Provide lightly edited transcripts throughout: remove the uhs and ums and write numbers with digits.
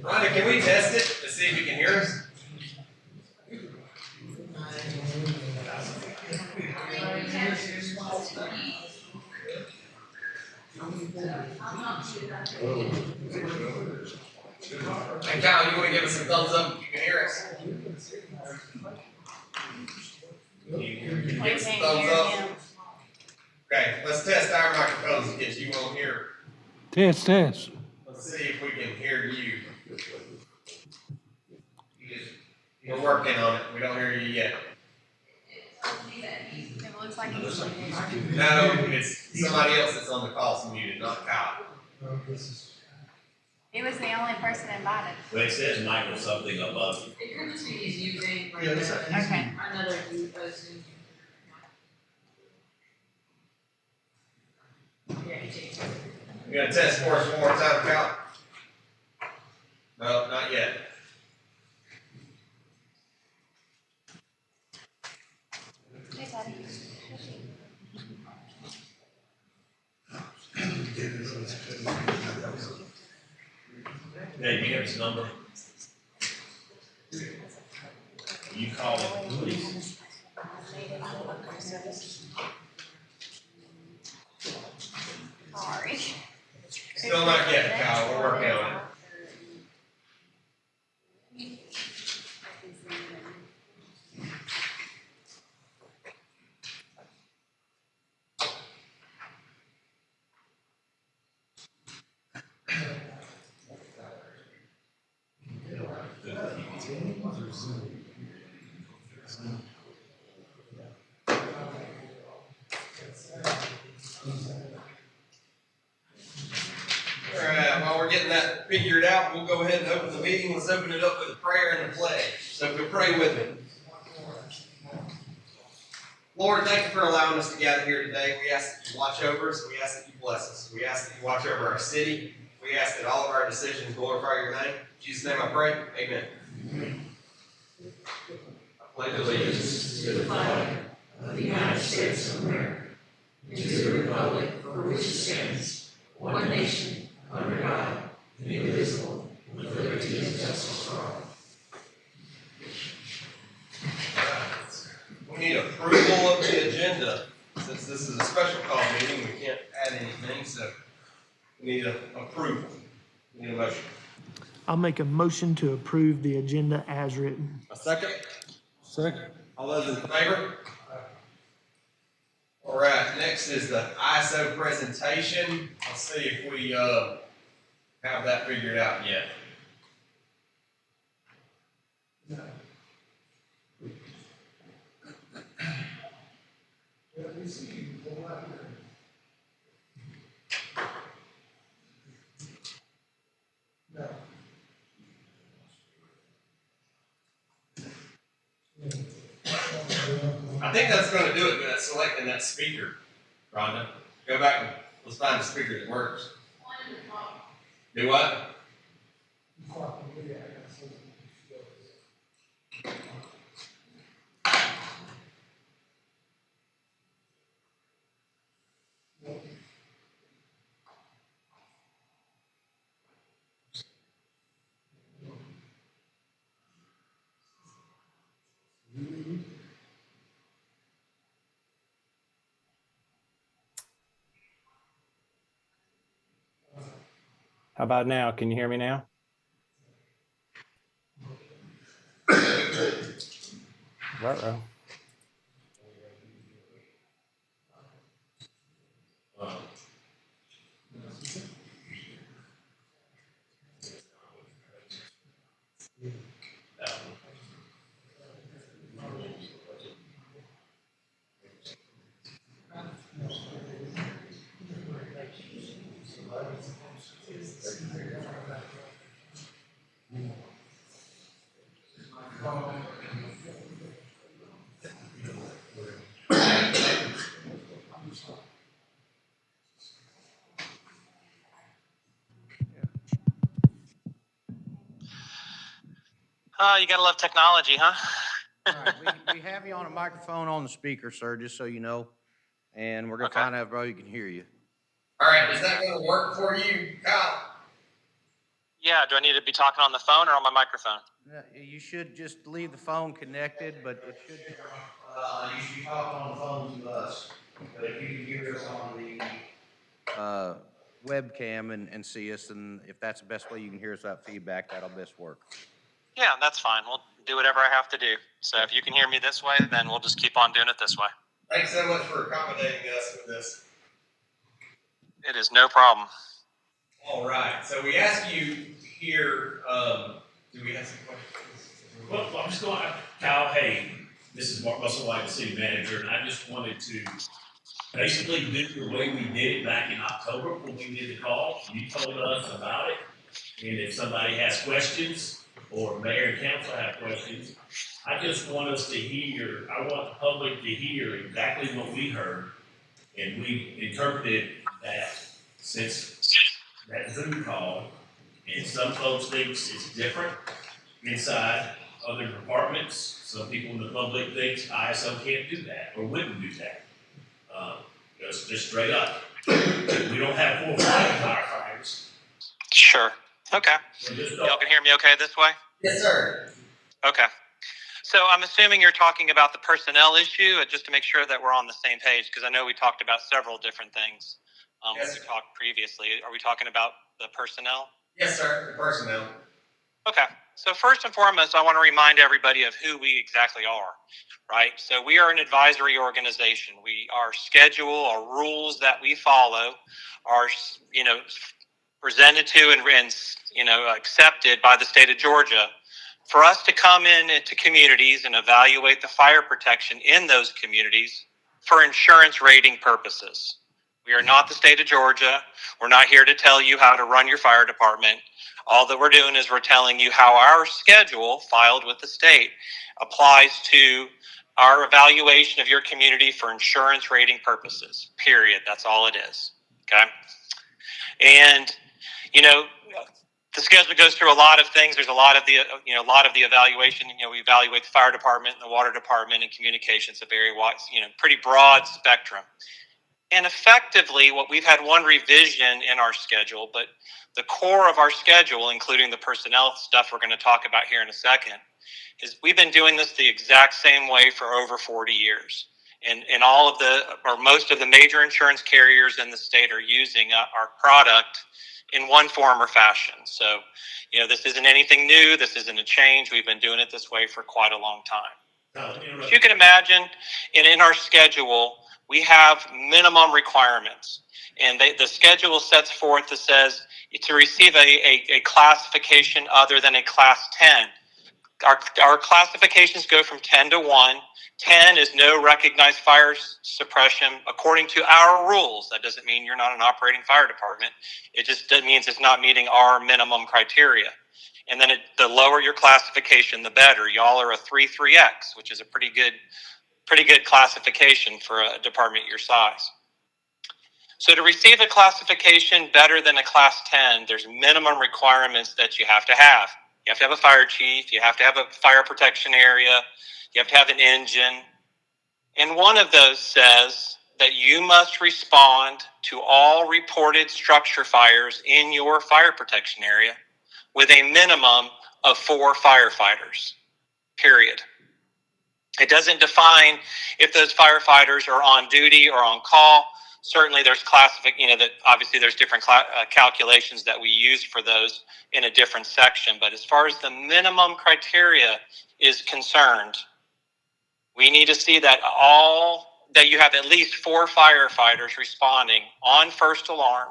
Rhonda, can we test it to see if you can hear us? Hey, Kyle, you want to give us a thumbs up if you can hear us? Can you give us a thumbs up? Okay, let's test our microphones in case you won't hear. Test. Let's see if we can hear you. We're working on it. We don't hear you yet. It looks like it's muted. No, it's somebody else that's on the call that's muted, not Kyle. He was the only person invited. Well, it says Michael something above you. It could just be he's using like Okay. another Zoom. Yeah, he changed it. You gonna test for us one more time, Kyle? No, not yet. Hey, buddy. Hey, you have his number? You call him, please. Sorry. Still not yet, Kyle. We're working on it. All right, while we're getting that figured out, we'll go ahead and open the meeting. Let's open it up with a prayer and a pledge. So if you'll pray with me. Lord, thank you for allowing us to gather here today. We ask that you watch over us. We ask that you bless us. We ask that you watch over our city. We ask that all of our decisions glorify your name. In Jesus' name I pray. Amen. I pledge allegiance To the flag of the United States of America, and to the republic for which it stands, one nation, under God, indivisible, with liberty and justice for all. We need approval of the agenda. Since this is a special call meeting, we can't add anything, so we need an approval. We need a motion. I'll make a motion to approve the agenda as written. A second? Second. All those in favor? All right, next is the ISO presentation. Let's see if we have that figured out yet. I think that's going to do it with selecting that speaker, Rhonda. Go back and let's find a speaker that works. Do what? How about now? Can you hear me now? Ruh-roh. You gotta love technology, huh? All right, we have you on a microphone on the speaker, sir, just so you know. And we're gonna Okay. find out if you can hear you. All right, is that going to work for you, Kyle? Yeah, do I need to be talking on the phone or on my microphone? You should just leave the phone connected, but it should. You should be talking on the phone to us, but if you can hear us on the Webcam and see us, and if that's the best way you can hear us without feedback, that'll best work. Yeah, that's fine. We'll do whatever I have to do. So if you can hear me this way, then we'll just keep on doing it this way. Thanks so much for accommodating us with this. It is no problem. All right, so we asked you here, do we have some questions? Well, I'm just going, Kyle, hey, this is Mark Russell, the city manager, and I just wanted to basically do the way we did it back in October when we did the call. You told us about it, and if somebody has questions, or mayor and council have questions, I just want us to hear, I want the public to hear exactly what we heard, and we interpreted that since that Zoom call, and some folks think it's different inside other departments. Some people in the public think ISO can't do that or wouldn't do that. Just straight up. We don't have 4 or 5 firefighters. Sure. Okay. So just Y'all can hear me okay this way? Yes, sir. Okay. So I'm assuming you're talking about the personnel issue, just to make sure that we're on the same page, because I know we talked about several different things when we talked previously. Are we talking about the personnel? Yes, sir, the personnel. Okay. So first and foremost, I want to remind everybody of who we exactly are, right? So we are an advisory organization. Our schedule, our rules that we follow are, presented to and accepted by the state of Georgia. For us to come into communities and evaluate the fire protection in those communities for insurance rating purposes. We are not the state of Georgia. We're not here to tell you how to run your fire department. All that we're doing is we're telling you how our schedule filed with the state applies to our evaluation of your community for insurance rating purposes, period. That's all it is, okay? And, the schedule goes through a lot of things. There's a lot of the evaluation. We evaluate the fire department, the water department, and communications, a very wide, pretty broad spectrum. And effectively, what we've had one revision in our schedule, but the core of our schedule, including the personnel stuff we're going to talk about here in a second, is we've been doing this the exact same way for over 40 years. And most of the major insurance carriers in the state are using our product in one form or fashion. So, this isn't anything new. This isn't a change. We've been doing it this way for quite a long time. If you can imagine, in our schedule, we have minimum requirements. And the schedule sets forth that says to receive a classification other than a class 10. Our classifications go from 10 to 1. 10 is no recognized fire suppression according to our rules. That doesn't mean you're not an operating fire department. It just means it's not meeting our minimum criteria. And then the lower your classification, the better. Y'all are a 3-3X, which is a pretty good classification for a department your size. So to receive a classification better than a class 10, there's minimum requirements that you have to have. You have to have a fire chief. You have to have a fire protection area. You have to have an engine. And one of those says that you must respond to all reported structure fires in your fire protection area with a minimum of 4 firefighters, period. It doesn't define if those firefighters are on duty or on call. Certainly there's obviously there's different calculations that we use for those in a different section. But as far as the minimum criteria is concerned, we need to see that you have at least 4 firefighters responding on first alarm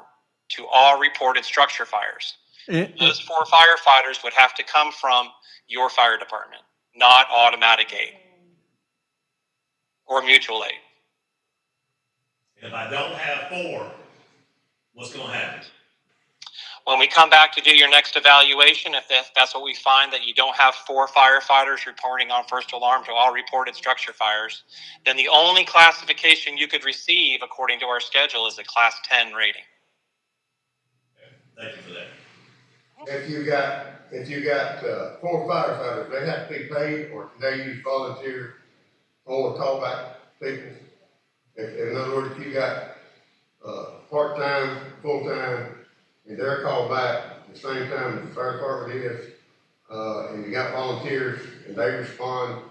to all reported structure fires. Those 4 firefighters would have to come from your fire department, not automatic aid or mutual aid. If I don't have 4, what's going to happen? When we come back to do your next evaluation, if that's what we find, that you don't have 4 firefighters reporting on first alarm to all reported structure fires, then the only classification you could receive according to our schedule is a class 10 rating. Thank you for that. If you got, 4 firefighters, they have to be paid, or can they use volunteer or callback people? In other words, if you got, part-time, full-time, and they're called back at the same time as the fire department is, and you got volunteers, and they respond,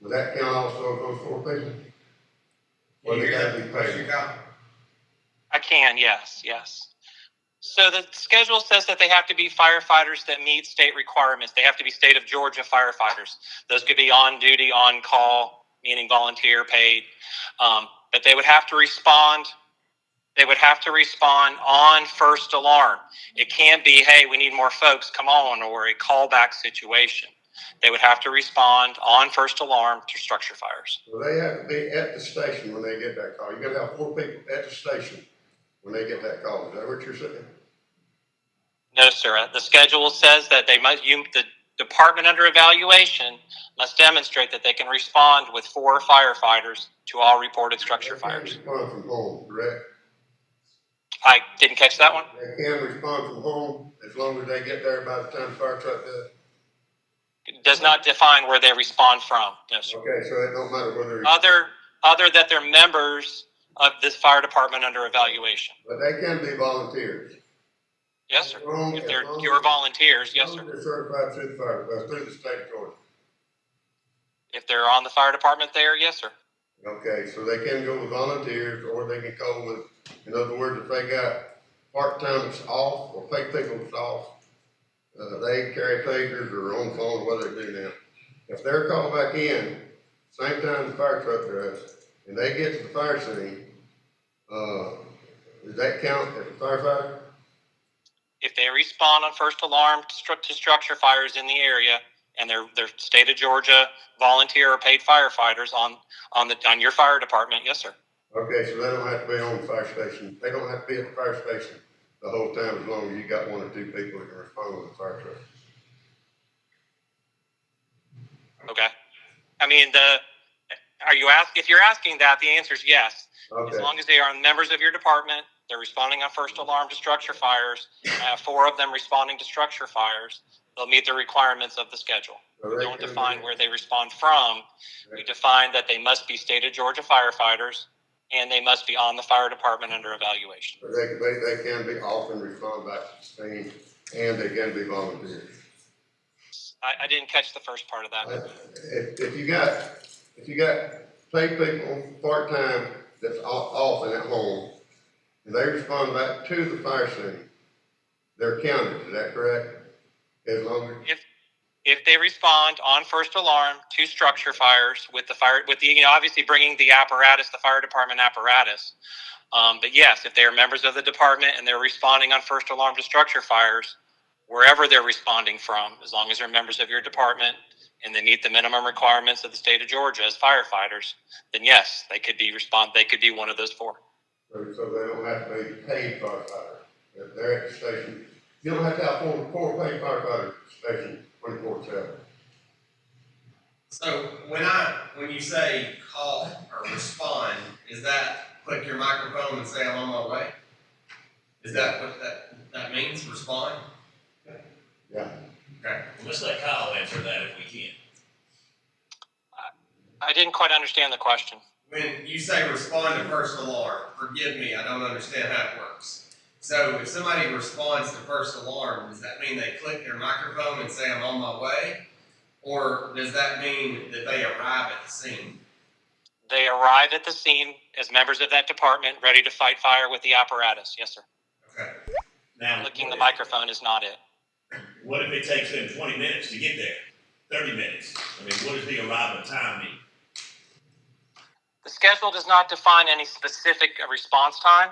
would that count also if those 4 people? Or You they hear gotta that be question, paid? Kyle? I can, yes. So the schedule says that they have to be firefighters that meet state requirements. They have to be state of Georgia firefighters. Those could be on duty, on call, meaning volunteer paid. But they would have to respond. They would have to respond on first alarm. It can't be, hey, we need more folks, come on, or a callback situation. They would have to respond on first alarm to structure fires. So they have to be at the station when they get that call. You gotta have 4 people at the station when they get that call. Is that what you're saying? No, sir. The schedule says that the department under evaluation must demonstrate that they can respond with 4 firefighters to all reported structure They can fires. respond from home, correct? I didn't catch that one. They can respond from home as long as they get there by the time the fire truck does. It does not define where they respond from. No, sir. Okay, so it don't matter whether. Other that they're members of this fire department under evaluation. But they can be volunteers. Yes, sir. If they're As long your as- volunteers, yes, as long sir. as they're certified through the fire, through the state of Georgia. If they're on the fire department there, yes, sir. Okay, so they can go with volunteers, or they can go with, in other words, if they got part-time off, or paid people off, they carry pagers or on phone, what they do now. If they're called back in, same time the fire truck does, and they get to the fire scene, does that count as a firefighter? If they respond on first alarm to structure fires in the area, and they're state of Georgia volunteer or paid firefighters on your fire department, yes, sir. Okay, so they don't have to be on the fire station, they don't have to be at the fire station the whole time, as long as you got 1 or 2 people that can respond with the fire truck. Okay. I mean, if you're asking that, the answer is yes. Okay. As long as they are members of your department, they're responding on first alarm to structure fires. I have 4 of them responding to structure fires. They'll meet the requirements of the schedule. So We they don't can define be- where they respond from. We define that they must be state of Georgia firefighters, and they must be on the fire department under evaluation. But they can be off and respond back to the scene, and they can be volunteers. I didn't catch the first part of that. If you got paid people part-time that's off and at home, and they respond back to the fire scene, they're counted, is that correct? As long as, If they respond on first alarm to structure fires with the obviously bringing the apparatus, the fire department apparatus. But yes, if they are members of the department and they're responding on first alarm to structure fires, wherever they're responding from, as long as they're members of your department and they meet the minimum requirements of the state of Georgia as firefighters, then yes, they could be one of those 4. so they don't have to be paid firefighters. If they're at the station, you don't have to have 4 paid firefighters at the station 24/7. So when you say call or respond, is that click your microphone and say I'm on my way? Is that what that means, respond? Yeah. Okay. Let's let Kyle answer that if we can. I didn't quite understand the question. When you say respond to first alarm, forgive me, I don't understand how it works. So if somebody responds to first alarm, does that mean they click their microphone and say I'm on my way? Or does that mean that they arrive at the scene? They arrive at the scene as members of that department, ready to fight fire with the apparatus. Yes, sir. Okay. Now, Clicking the microphone is not it. what if it takes them 20 minutes to get there? 30 minutes? I mean, what does the arrival time mean? The schedule does not define any specific response time.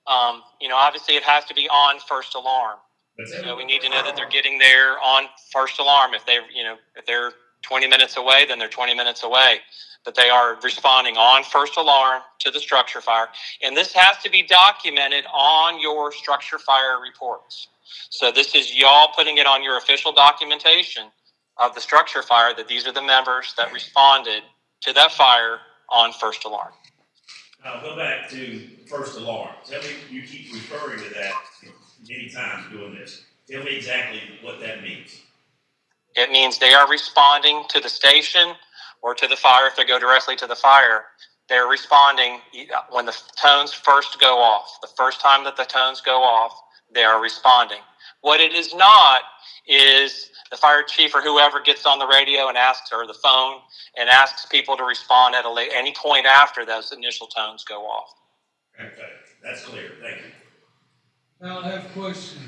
Obviously it has to be on first alarm. So we need to know that they're getting there on first alarm. If they're 20 minutes away, then they're 20 minutes away. But they are responding on first alarm to the structure fire. And this has to be documented on your structure fire reports. So this is y'all putting it on your official documentation of the structure fire that these are the members that responded to that fire on first alarm. I'll go back to first alarm. Tell me, you keep referring to that many times doing this. Tell me exactly what that means. It means they are responding to the station or to the fire. If they go directly to the fire, they're responding when the tones first go off. The first time that the tones go off, they are responding. What it is not is the fire chief or whoever gets on the radio and asks, or the phone, and asks people to respond at any point after those initial tones go off. Okay, that's clear. Thank you. Now I have a question.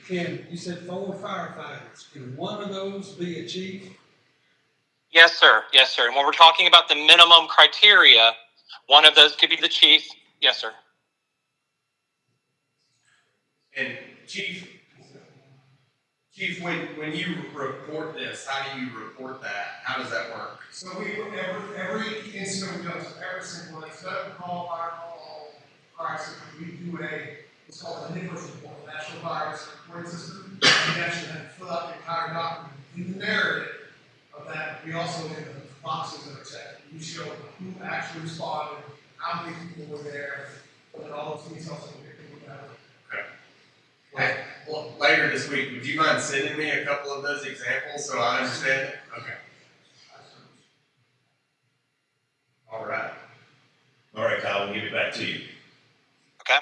You said 4 firefighters. Can one of those be a chief? Yes, sir. Yes, sir. And when we're talking about the minimum criteria, one of those could be the chief. Yes, sir. And Chief, when you report this, how do you report that? How does that work? So every incident we do, so every single one, instead of call, fire call, crisis, we do it's called a NIFRS report, National Virus Reporting System. We actually have to fill out the entire document. In the narrative of that, we also, in the boxes that are checked, we show who actually responded, how many people were there, and all those details that we can look at. Okay. Well, later this week, would you mind sending me a couple of those examples so I understand it? Okay. All right. All right, Kyle, we'll give it back to you. Okay.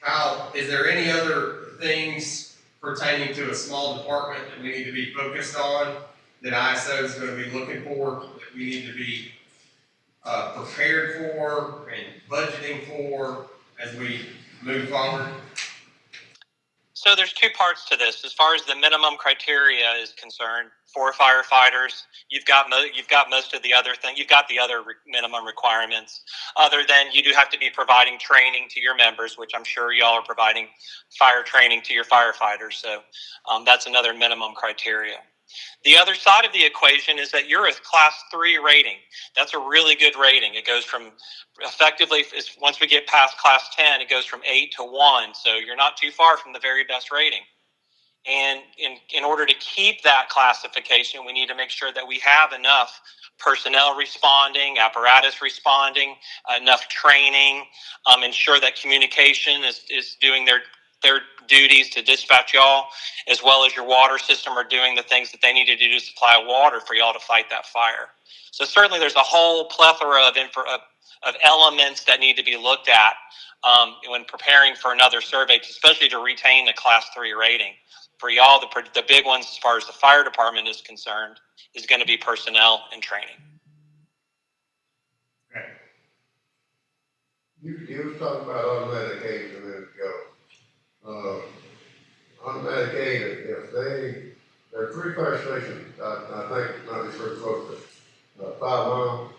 Kyle, is there any other things pertaining to a small department that we need to be focused on, that ISO is going to be looking for, that we need to be prepared for and budgeting for as we move forward? So there's two parts to this. As far as the minimum criteria is concerned, for firefighters, you've got most of the other thing. You've got the other minimum requirements. Other than you do have to be providing training to your members, which I'm sure y'all are providing fire training to your firefighters. So that's another minimum criteria. The other side of the equation is that you're a class 3 rating. That's a really good rating. It goes from effectively, once we get past class 10, it goes from 8 to 1. So you're not too far from the very best rating. And in order to keep that classification, we need to make sure that we have enough personnel responding, apparatus responding, enough training, ensure that communication is doing their duties to dispatch y'all, as well as your water system are doing the things that they need to do to supply water for y'all to fight that fire. So certainly there's a whole plethora of elements that need to be looked at when preparing for another survey, especially to retain a class 3 rating. For y'all, the big ones as far as the fire department is concerned is going to be personnel and training. Okay. You was talking about automatic aid a minute ago. Automatic aid, if there are 3 fire stations, I think not just very close to 5 miles.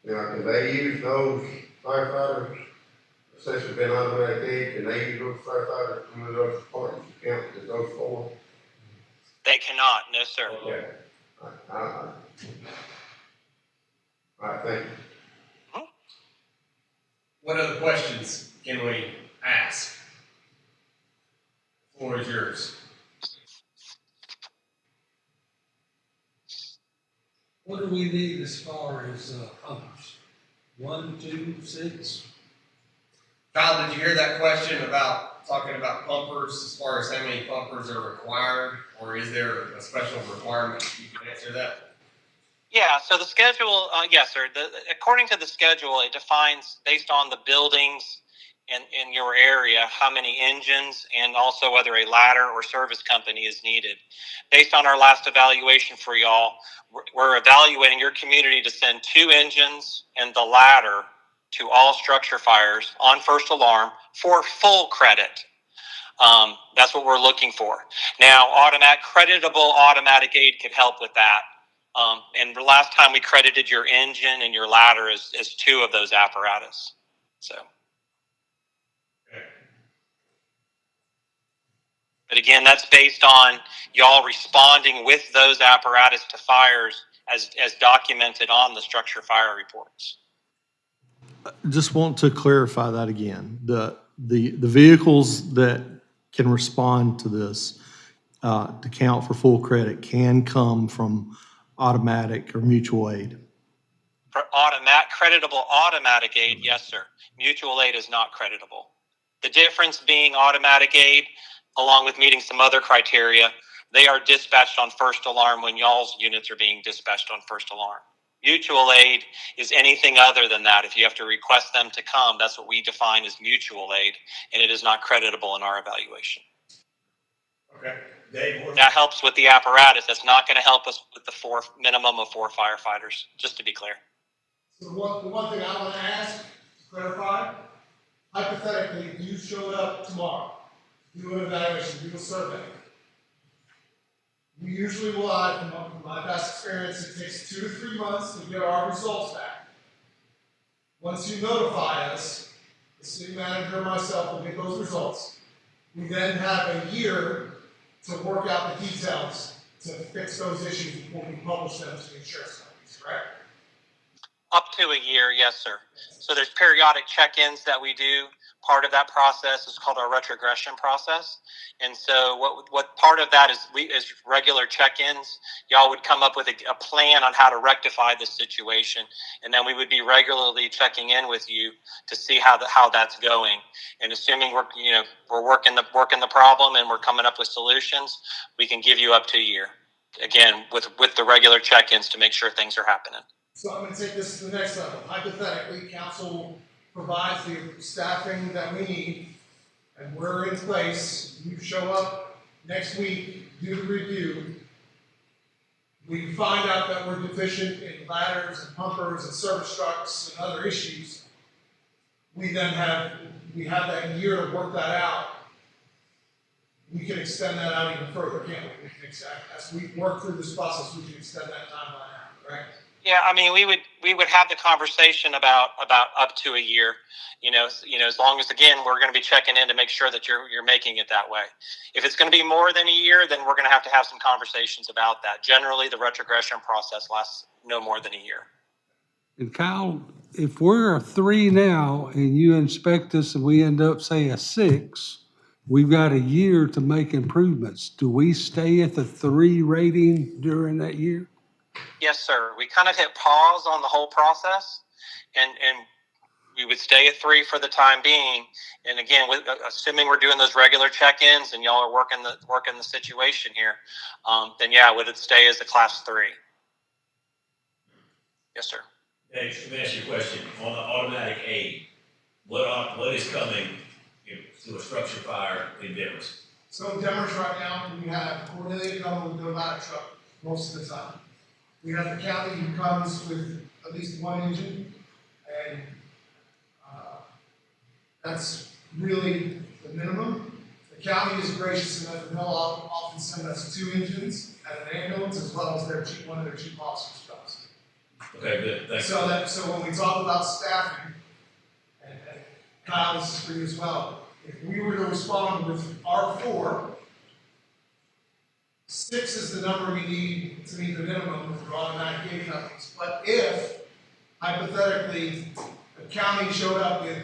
Now, can they use those firefighters? Since it's been automatic aid, can they use those firefighters from those departments to count as those 4? They cannot, no sir. Okay. All right, thank you. What other questions can we ask? The floor is yours. What do we need as far as pumpers? 1, 2, 6? Kyle, did you hear that question about talking about pumpers, as far as how many pumpers are required, or is there a special requirement? You can answer that. Yeah, so the schedule, yes, sir. According to the schedule, it defines based on the buildings in your area how many engines and also whether a ladder or service company is needed. Based on our last evaluation for y'all, we're evaluating your community to send 2 engines and the ladder to all structure fires on first alarm for full credit. That's what we're looking for. Now, creditable automatic aid could help with that. And the last time we credited your engine and your ladder as 2 of those apparatus. So. But again, that's based on y'all responding with those apparatus to fires as documented on the structure fire reports. Just want to clarify that again. The vehicles that can respond to this, to count for full credit, can come from automatic or mutual aid. For creditable automatic aid, yes, sir. Mutual aid is not creditable. The difference being automatic aid, along with meeting some other criteria, they are dispatched on first alarm when y'all's units are being dispatched on first alarm. Mutual aid is anything other than that. If you have to request them to come, that's what we define as mutual aid, and it is not creditable in our evaluation. Okay. Dave, That helps with the apparatus. That's not going to help us with the minimum of 4 firefighters, just to be clear. So the one thing I want to ask, to clarify, hypothetically, if you showed up tomorrow, do an evaluation, do a survey. We usually will, from my past experience, it takes 2 to 3 months to get our results back. Once you notify us, the city manager and myself will get those results. We then have a year to work out the details to fix those issues before we publish them to the insurance companies, correct? Up to a year, yes, sir. So there's periodic check-ins that we do. Part of that process is called our retrogression process. And so what part of that is regular check-ins. Y'all would come up with a plan on how to rectify this situation. And then we would be regularly checking in with you to see how that's going. And assuming we're working the problem and we're coming up with solutions, we can give you up to a year. Again, with the regular check-ins to make sure things are happening. So I'm going to take this to the next level. Hypothetically, council provides the staffing that we need, and we're in place. You show up next week, do the review. We find out that we're deficient in ladders and pumpers and service trucks and other issues. We have that year to work that out. We can extend that out even further, can't we? As we work through this process, we can extend that timeline out, correct? Yeah, I mean, we would have the conversation about up to a year, as long as, again, we're going to be checking in to make sure that you're making it that way. If it's going to be more than a year, then we're going to have some conversations about that. Generally, the retrogression process lasts no more than a year. And Kyle, if we're a 3 now and you inspect us and we end up, say, a 6, we've got a year to make improvements. Do we stay at the 3 rating during that year? Yes, sir. We kind of hit pause on the whole process, and we would stay at 3 for the time being. And again, assuming we're doing those regular check-ins and y'all are working the situation here, then yeah, would it stay as a class 3? Yes, sir. Hey, let me ask you a question. On the automatic aid, what is coming to a structure fire in Demorest? So in Demorest right now, we have Cornelia coming with no ladder truck most of the time. We have the county who comes with at least 1 engine, and that's really the minimum. The county is gracious enough, and they'll often send us 2 engines and an ambulance, as well as one of their chief officers comes. Okay, good. Thanks. So when we talk about staffing, and Kyle, this is for you as well, if we were to respond with our 4, 6 is the number we need to meet the minimum with our automatic gate companies. But if, hypothetically, the county showed up with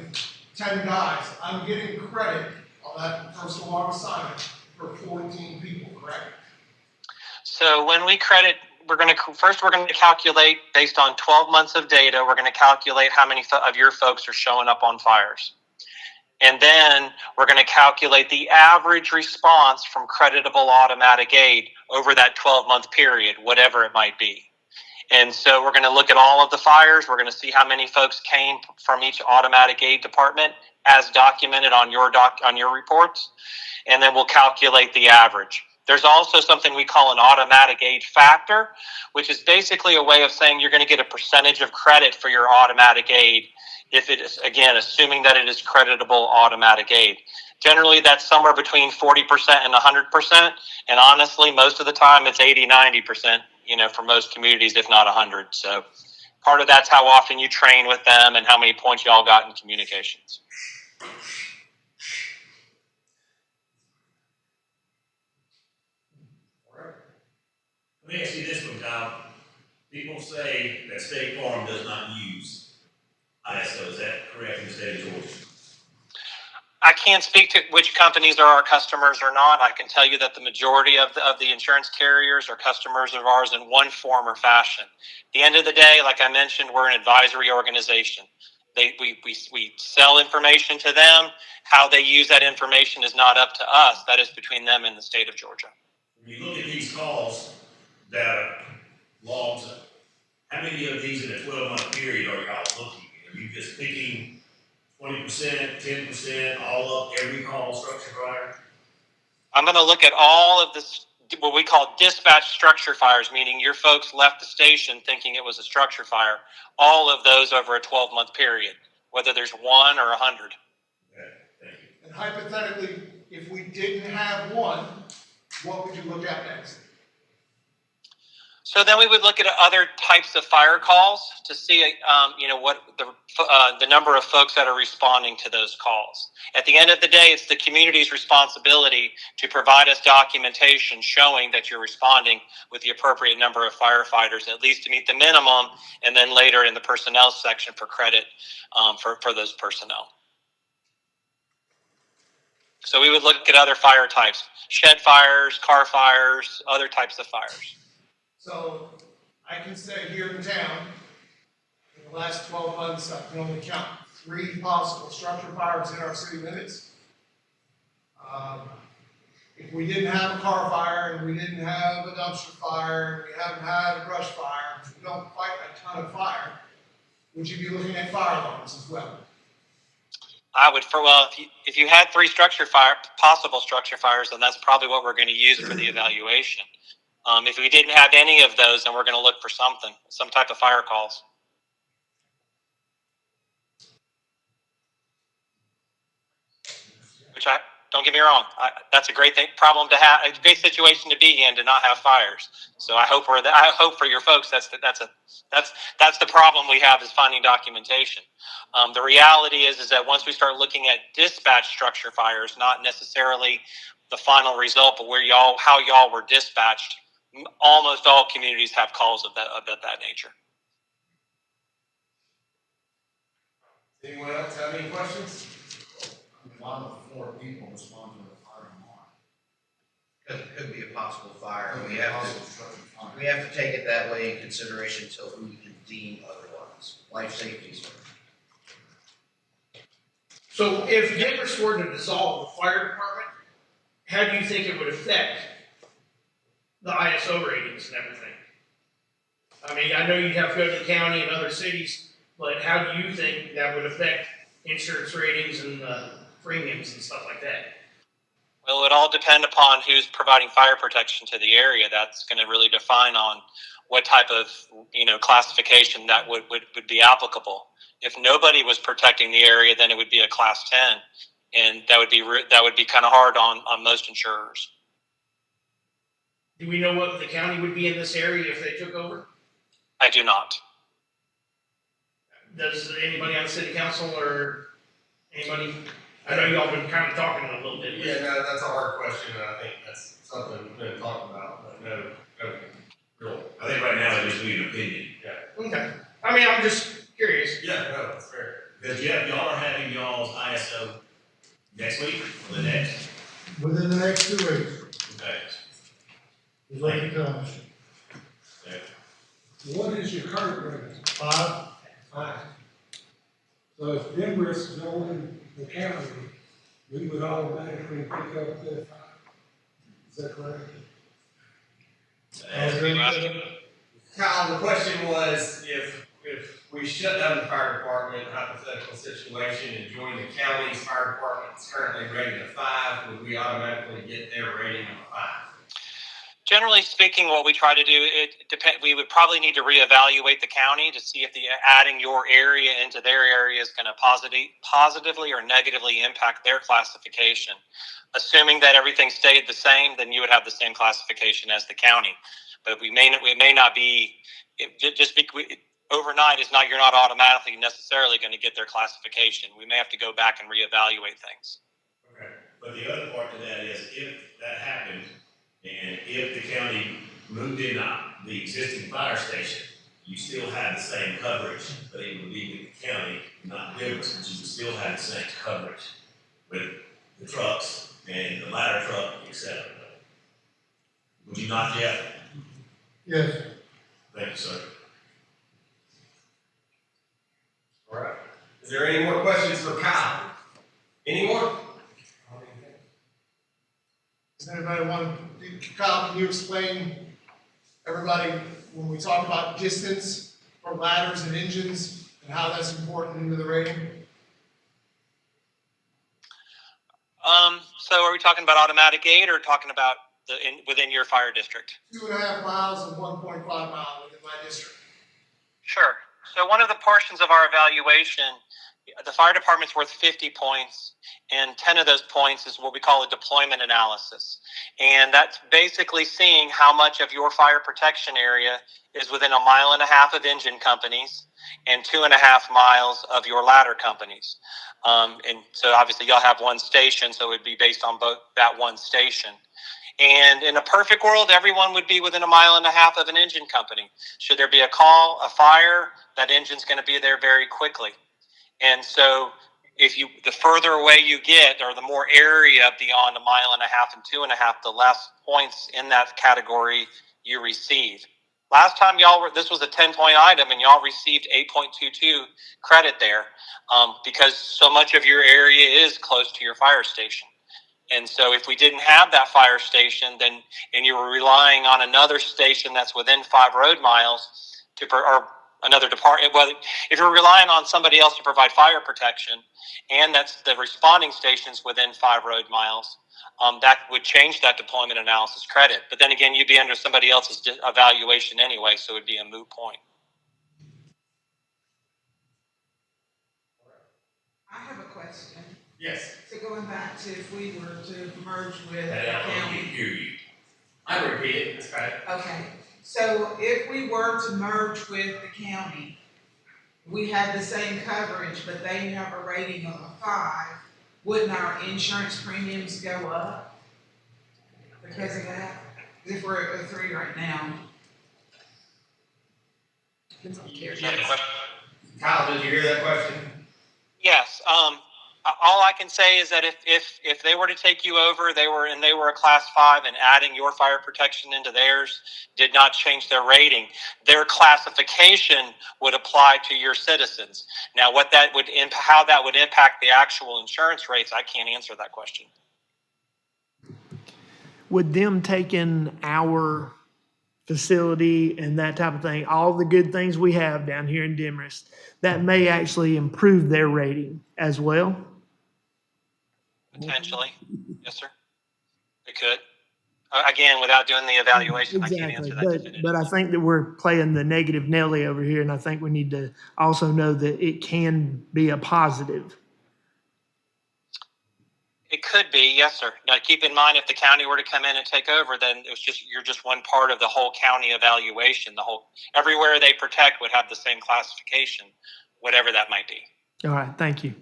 10 guys, I'm getting credit on that first alarm assignment for 14 people, correct? So when we credit, we're going to calculate based on 12 months of data. We're going to calculate how many of your folks are showing up on fires. And then we're going to calculate the average response from creditable automatic aid over that 12-month period, whatever it might be. And so we're going to look at all of the fires. We're going to see how many folks came from each automatic aid department as documented on your reports. And then we'll calculate the average. There's also something we call an automatic aid factor, which is basically a way of saying you're going to get a percentage of credit for your automatic aid if it is, again, assuming that it is creditable automatic aid. Generally, that's somewhere between 40% and 100%. And honestly, most of the time, it's 80, 90%, for most communities, if not 100. So part of that's how often you train with them and how many points y'all got in communications. Let me ask you this one, Kyle. People say that State Farm does not use ISO. Is that correct in the state of Georgia? I can't speak to which companies are our customers or not. I can tell you that the majority of the insurance carriers are customers of ours in one form or fashion. At the end of the day, like I mentioned, we're an advisory organization. We sell information to them, How they use that information is not up to us. That is between them and the state of Georgia. When you look at these calls, data, logs, how many of these in a 12-month period are y'all looking at? Are you just picking 20%, 10%, all up, every call structure fire? I'm going to look at all of this, what we call dispatch structure fires, meaning your folks left the station thinking it was a structure fire. All of those over a 12-month period, whether there's 1 or 100. Okay, thank you. And hypothetically, if we didn't have one, what would you look at next? So then we would look at other types of fire calls to see, what the number of folks that are responding to those calls. At the end of the day, it's the community's responsibility to provide us documentation showing that you're responding with the appropriate number of firefighters, at least to meet the minimum, and then later in the personnel section for credit for those personnel. So we would look at other fire types, shed fires, car fires, other types of fires. So I can say here in town, in the last 12 months, I can only count 3 possible structure fires in our city limits. If we didn't have a car fire and we didn't have a dumpster fire, and we haven't had a brush fire, we don't fight a ton of fire, would you be looking at fire alarms as well? I would, if you had 3 possible structure fires, then that's probably what we're going to use for the evaluation. If we didn't have any of those, then we're going to look for some type of fire calls. Which don't get me wrong, that's a great problem to have, a great situation to be in, to not have fires. So I hope for your folks that's the problem we have, is finding documentation. The reality is that once we start looking at dispatch structure fires, not necessarily the final result, but how y'all were dispatched, almost all communities have calls of that nature. Anyone else have any questions? One of 4 people respond to a fire alarm. Could be a possible fire. We have to take it that way in consideration until we can deem otherwise. Life safety. So if Demorest were to dissolve the fire department, how do you think it would affect the ISO ratings and everything? I mean, I know you have to go to the county and other cities, but how do you think that would affect insurance ratings and premiums and stuff like that? Well, it would all depend upon who's providing fire protection to the area. That's going to really define on what type of classification that would be applicable. If nobody was protecting the area, then it would be a class 10, and that would be kind of hard on most insurers. Do we know what the county would be in this area if they took over? I do not. Does anybody on the city council or anybody? I know y'all been kind of talking a little bit. Yeah, no, that's a hard question, and I think that's something we've been talking about, but no, real. I think right now it just be an opinion. Yeah. Okay. I mean, I'm just curious. Yeah, no, that's fair. Because y'all are having y'all's ISO next week or the next? Within the next 2 weeks. Okay. Is what it comes. Okay. What is your current rating? 5. So if Demorest is owning the county, we would automatically pick up that 5. Is that correct? Kyle, the question was, if we shut down the fire department, hypothetical situation, and join the county's fire department that's currently rated a 5, would we automatically get their rating of a 5? Generally speaking, what we try to do, we would probably need to reevaluate the county to see if adding your area into their area is going to positively or negatively impact their classification. Assuming that everything stayed the same, then you would have the same classification as the county. But we may not be, overnight you're not automatically necessarily going to get their classification. We may have to go back and reevaluate things. Okay. But the other part to that is, if that happened, and if the county moved in the existing fire station, you still had the same coverage, but it would be with the county, not Demorest, but you would still have the same coverage with the trucks and the ladder truck, etc. Would you not, Jeff? Yes. Thank you, sir. All right. Is there any more questions for Kyle? Anyone? anybody want, Kyle, can you explain, everybody, when we talk about distance for ladders and engines and how that's important into the rating? So are we talking about automatic aid or talking about within your fire district? 2.5 miles and 1.5 miles within my district. Sure. So one of the portions of our evaluation, the fire department's worth 50 points, and 10 of those points is what we call a deployment analysis. And that's basically seeing how much of your fire protection area is within 1.5 miles of engine companies and 2.5 miles of your ladder companies. And so obviously y'all have one station, so it would be based on both that one station. And in a perfect world, everyone would be within 1.5 miles of an engine company. Should there be a call, a fire, that engine's going to be there very quickly. And so the further away you get, or the more area beyond 1.5 miles and 2.5, the less points in that category you receive. Last time this was a 10-point item, and y'all received 8.22 credit there because so much of your area is close to your fire station. And so if we didn't have that fire station, and you were relying on another station that's within 5 road miles or another department, well, if you're relying on somebody else to provide fire protection, and that's the responding stations within 5 road miles, that would change that deployment analysis credit. But then again, you'd be under somebody else's evaluation anyway, so it would be a moot point. I have a question. Yes. So going back to if we were to merge with the I don't county. hear you. I repeat it, that's right. Okay, so if we were to merge with the county, we have the same coverage, but they have a rating of a 5, wouldn't our insurance premiums go up because of that? If we're at a 3 right now. Kyle, did you hear that question? Yes. All I can say is that if they were to take you over, they were a class 5, and adding your fire protection into theirs did not change their rating. Their classification would apply to your citizens. Now, how that would impact the actual insurance rates, I can't answer that question. Would them taking our facility and that type of thing, all the good things we have down here in Demorest, that may actually improve their rating as well? Potentially. Yes, sir. It could. Again, without doing the evaluation, Exactly. I can't answer that definitively. But I think that we're playing the negative Nelly over here, and I think we need to also know that it can be a positive. It could be, yes, sir. Now, keep in mind, if the county were to come in and take over, then you're just one part of the whole county evaluation. Everywhere they protect would have the same classification, whatever that might be. All right, thank you.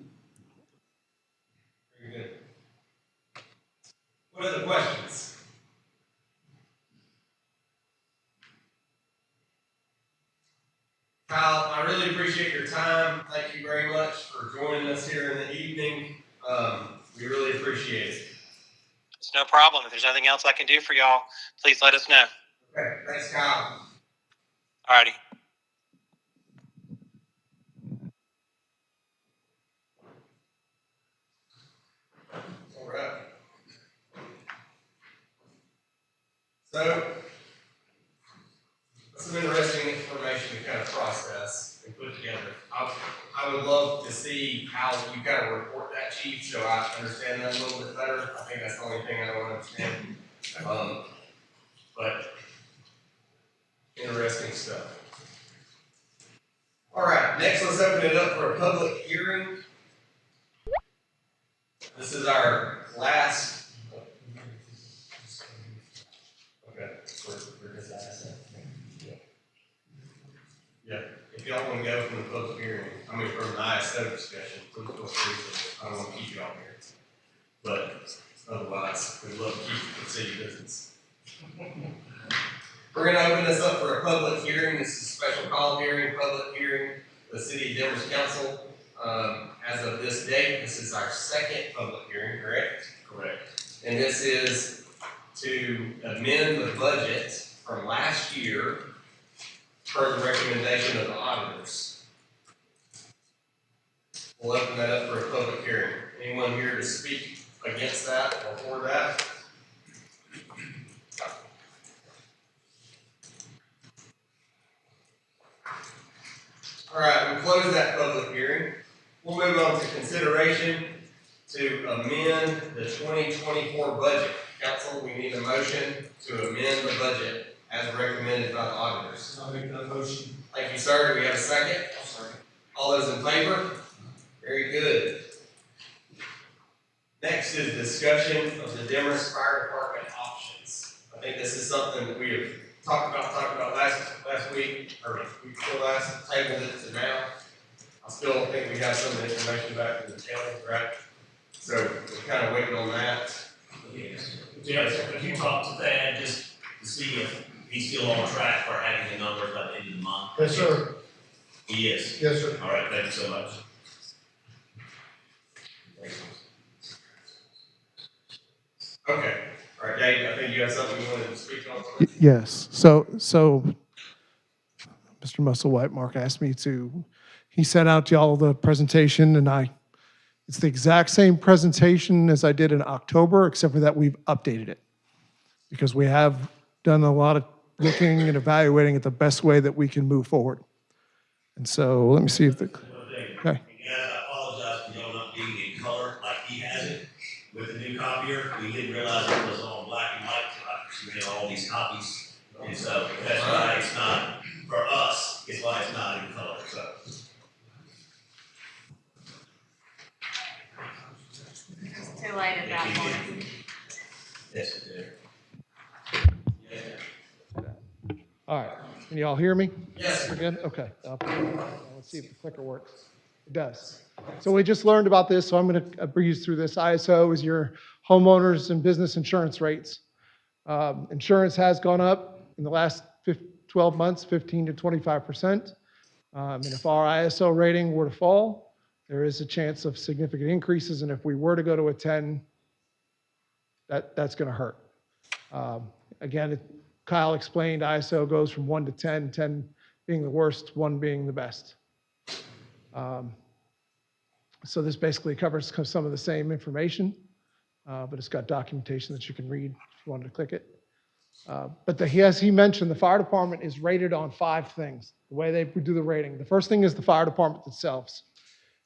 Very good. What other questions? Kyle, I really appreciate your time. Thank you very much for joining us here in the evening. We really appreciate it. It's no problem. If there's anything else I can do for y'all, please let us know. Okay, thanks, Kyle. All righty. All right. So, some interesting information to kind of process and put together. I would love to see how you kind of report that, Chief, so I understand that a little bit better. I think that's the only thing I don't understand. But interesting stuff. All right, next let's open it up for a public hearing. This is our last. Okay, where does that say? Yeah, if y'all want to go from the public hearing, from the ISO discussion, please feel free to. I don't want to keep y'all here. But otherwise, we'd love to keep you for city business. We're going to open this up for a public hearing. This is a special call hearing, public hearing, the City of Demorest Council. As of this date, this is our second public hearing, correct? Correct. And this is to amend the budget from last year per the recommendation of the auditors. We'll open that up for a public hearing. Anyone here to speak against that or for that? All right, we close that public hearing. We'll move on to consideration to amend the 2024 budget. Council, we need a motion to amend the budget as recommended by the auditors. I'll make that motion. Thank you, sir. Do we have a second? I'll second. All those in favor? Very good. Next is discussion of the Demorest Fire Department options. I think this is something that we have talked about last week, or week before last, tabled it to now. I still think we have some of the information back from the county, right? So we're kind of waiting on that. Yes. If you talk to Thad, just to see if he's still on track for having the numbers by the end of the month. Yes, sir. He is. Yes, sir. All right, thank you so much. Okay. All right, Dave, I think you have something you wanted to speak on. Yes, so Mr. Musselwhite, Mark asked me to, he sent out to y'all the presentation, and it's the exact same presentation as I did in October, except for that we've updated it. Because we have done a lot of looking and evaluating it the best way that we can move forward. And so, let me see if the, okay. Guys, I apologize for y'all not being in color like he has it with the new copier. We didn't realize it was all black and white until after she made all these copies. And so that's why it's not, for us, it's why it's not in color, so. It's too late at that point. Yes, it did. All right, can y'all hear me? Yes. We're good? Okay. Let's see if the clicker works. It does. So we just learned about this, so I'm going to breeze through this. ISO is your homeowners and business insurance rates. Insurance has gone up in the last 12 months, 15 to 25%. And if our ISO rating were to fall, there is a chance of significant increases. And if we were to go to a 10, that's going to hurt. Again, Kyle explained ISO goes from 1 to 10, 10 being the worst, 1 being the best. So this basically covers some of the same information, but it's got documentation that you can read if you wanted to click it. But as he mentioned, the fire department is rated on 5 things, the way they do the rating. The first thing is the fire department itself.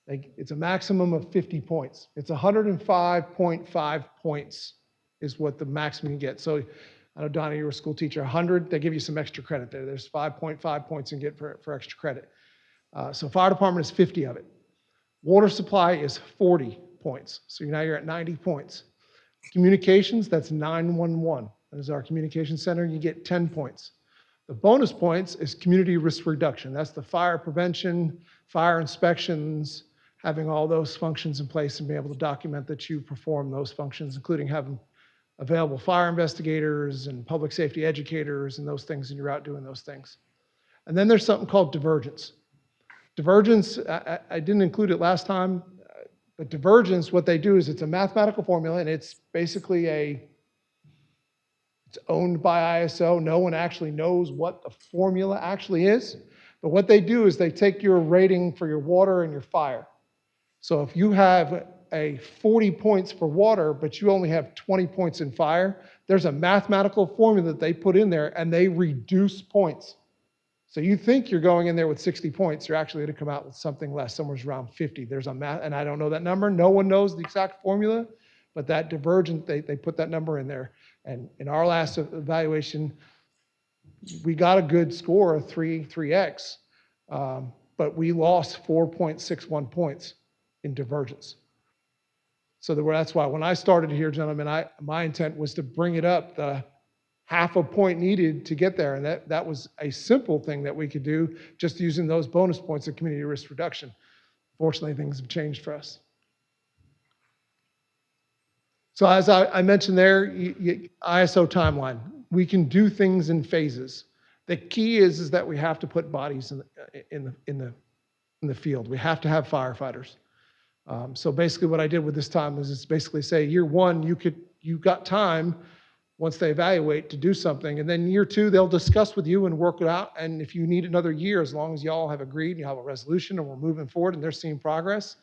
It's a maximum of 50 points. It's 105.5 points is what the maximum you get. So I know, Donna, you were a school teacher. 100, they give you some extra credit there. There's 5.5 points you can get for extra credit. So fire department is 50 of it. Water supply is 40 points. So now you're at 90 points. Communications, that's 911. That is our communication center. You get 10 points. The bonus points is community risk reduction. That's the fire prevention, fire inspections, having all those functions in place and being able to document that you perform those functions, including having available fire investigators and public safety educators and those things, and you're out doing those things. And then there's something called divergence. Divergence, I didn't include it last time, but divergence, what they do is it's a mathematical formula, and it's basically it's owned by ISO. No one actually knows what the formula actually is, but what they do is they take your rating for your water and your fire. So if you have a 40 points for water, but you only have 20 points in fire, there's a mathematical formula that they put in there, and they reduce points. So you think you're going in there with 60 points, you're actually going to come out with something less, somewhere around 50. There's a math, and I don't know that number. No one knows the exact formula, but that divergent, they put that number in there. And in our last evaluation, we got a good score of 3x, but we lost 4.61 points in divergence. So that's why when I started here, gentlemen, my intent was to bring it up the half a point needed to get there. And that was a simple thing that we could do just using those bonus points of community risk reduction. Fortunately, things have changed for us. So as I mentioned there, ISO timeline, we can do things in phases. The key is that we have to put bodies in the field. We have to have firefighters. So basically what I did with this time is it's basically say year 1, you've got time once they evaluate to do something. And then year 2, they'll discuss with you and work it out. And if you need another year, as long as y'all have agreed and you have a resolution and we're moving forward and they're seeing progress,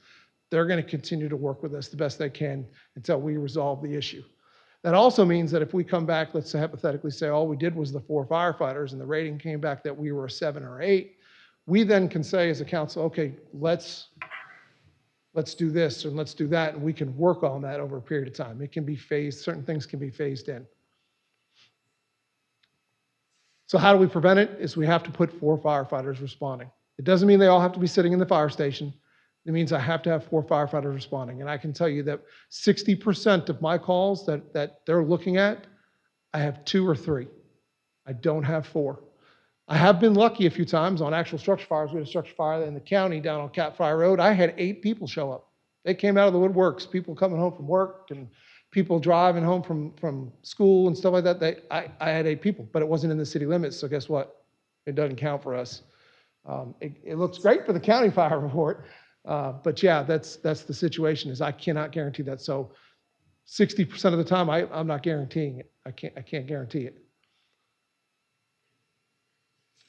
they're going to continue to work with us the best they can until we resolve the issue. That also means that if we come back, let's say hypothetically say all we did was the 4 firefighters and the rating came back that we were a 7 or 8, We then can say as a council, okay, let's do this and let's do that, and we can work on that over a period of time. It can be phased, certain things can be phased in. So how do we prevent it? Is we have to put 4 firefighters responding. It doesn't mean they all have to be sitting in the fire station. It means I have to have 4 firefighters responding. And I can tell you that 60% of my calls that they're looking at, I have 2 or 3. I don't have 4. I have been lucky a few times on actual structure fires. We had a structure fire in the county down on Cat Fire Road. I had 8 people show up. They came out of the woodworks, people coming home from work and people driving home from school and stuff like that. I had 8 people, but it wasn't in the city limits. So guess what? It doesn't count for us. It looks great for the county fire report. But yeah, that's the situation, is I cannot guarantee that. So 60% of the time, I'm not guaranteeing it. I can't guarantee it.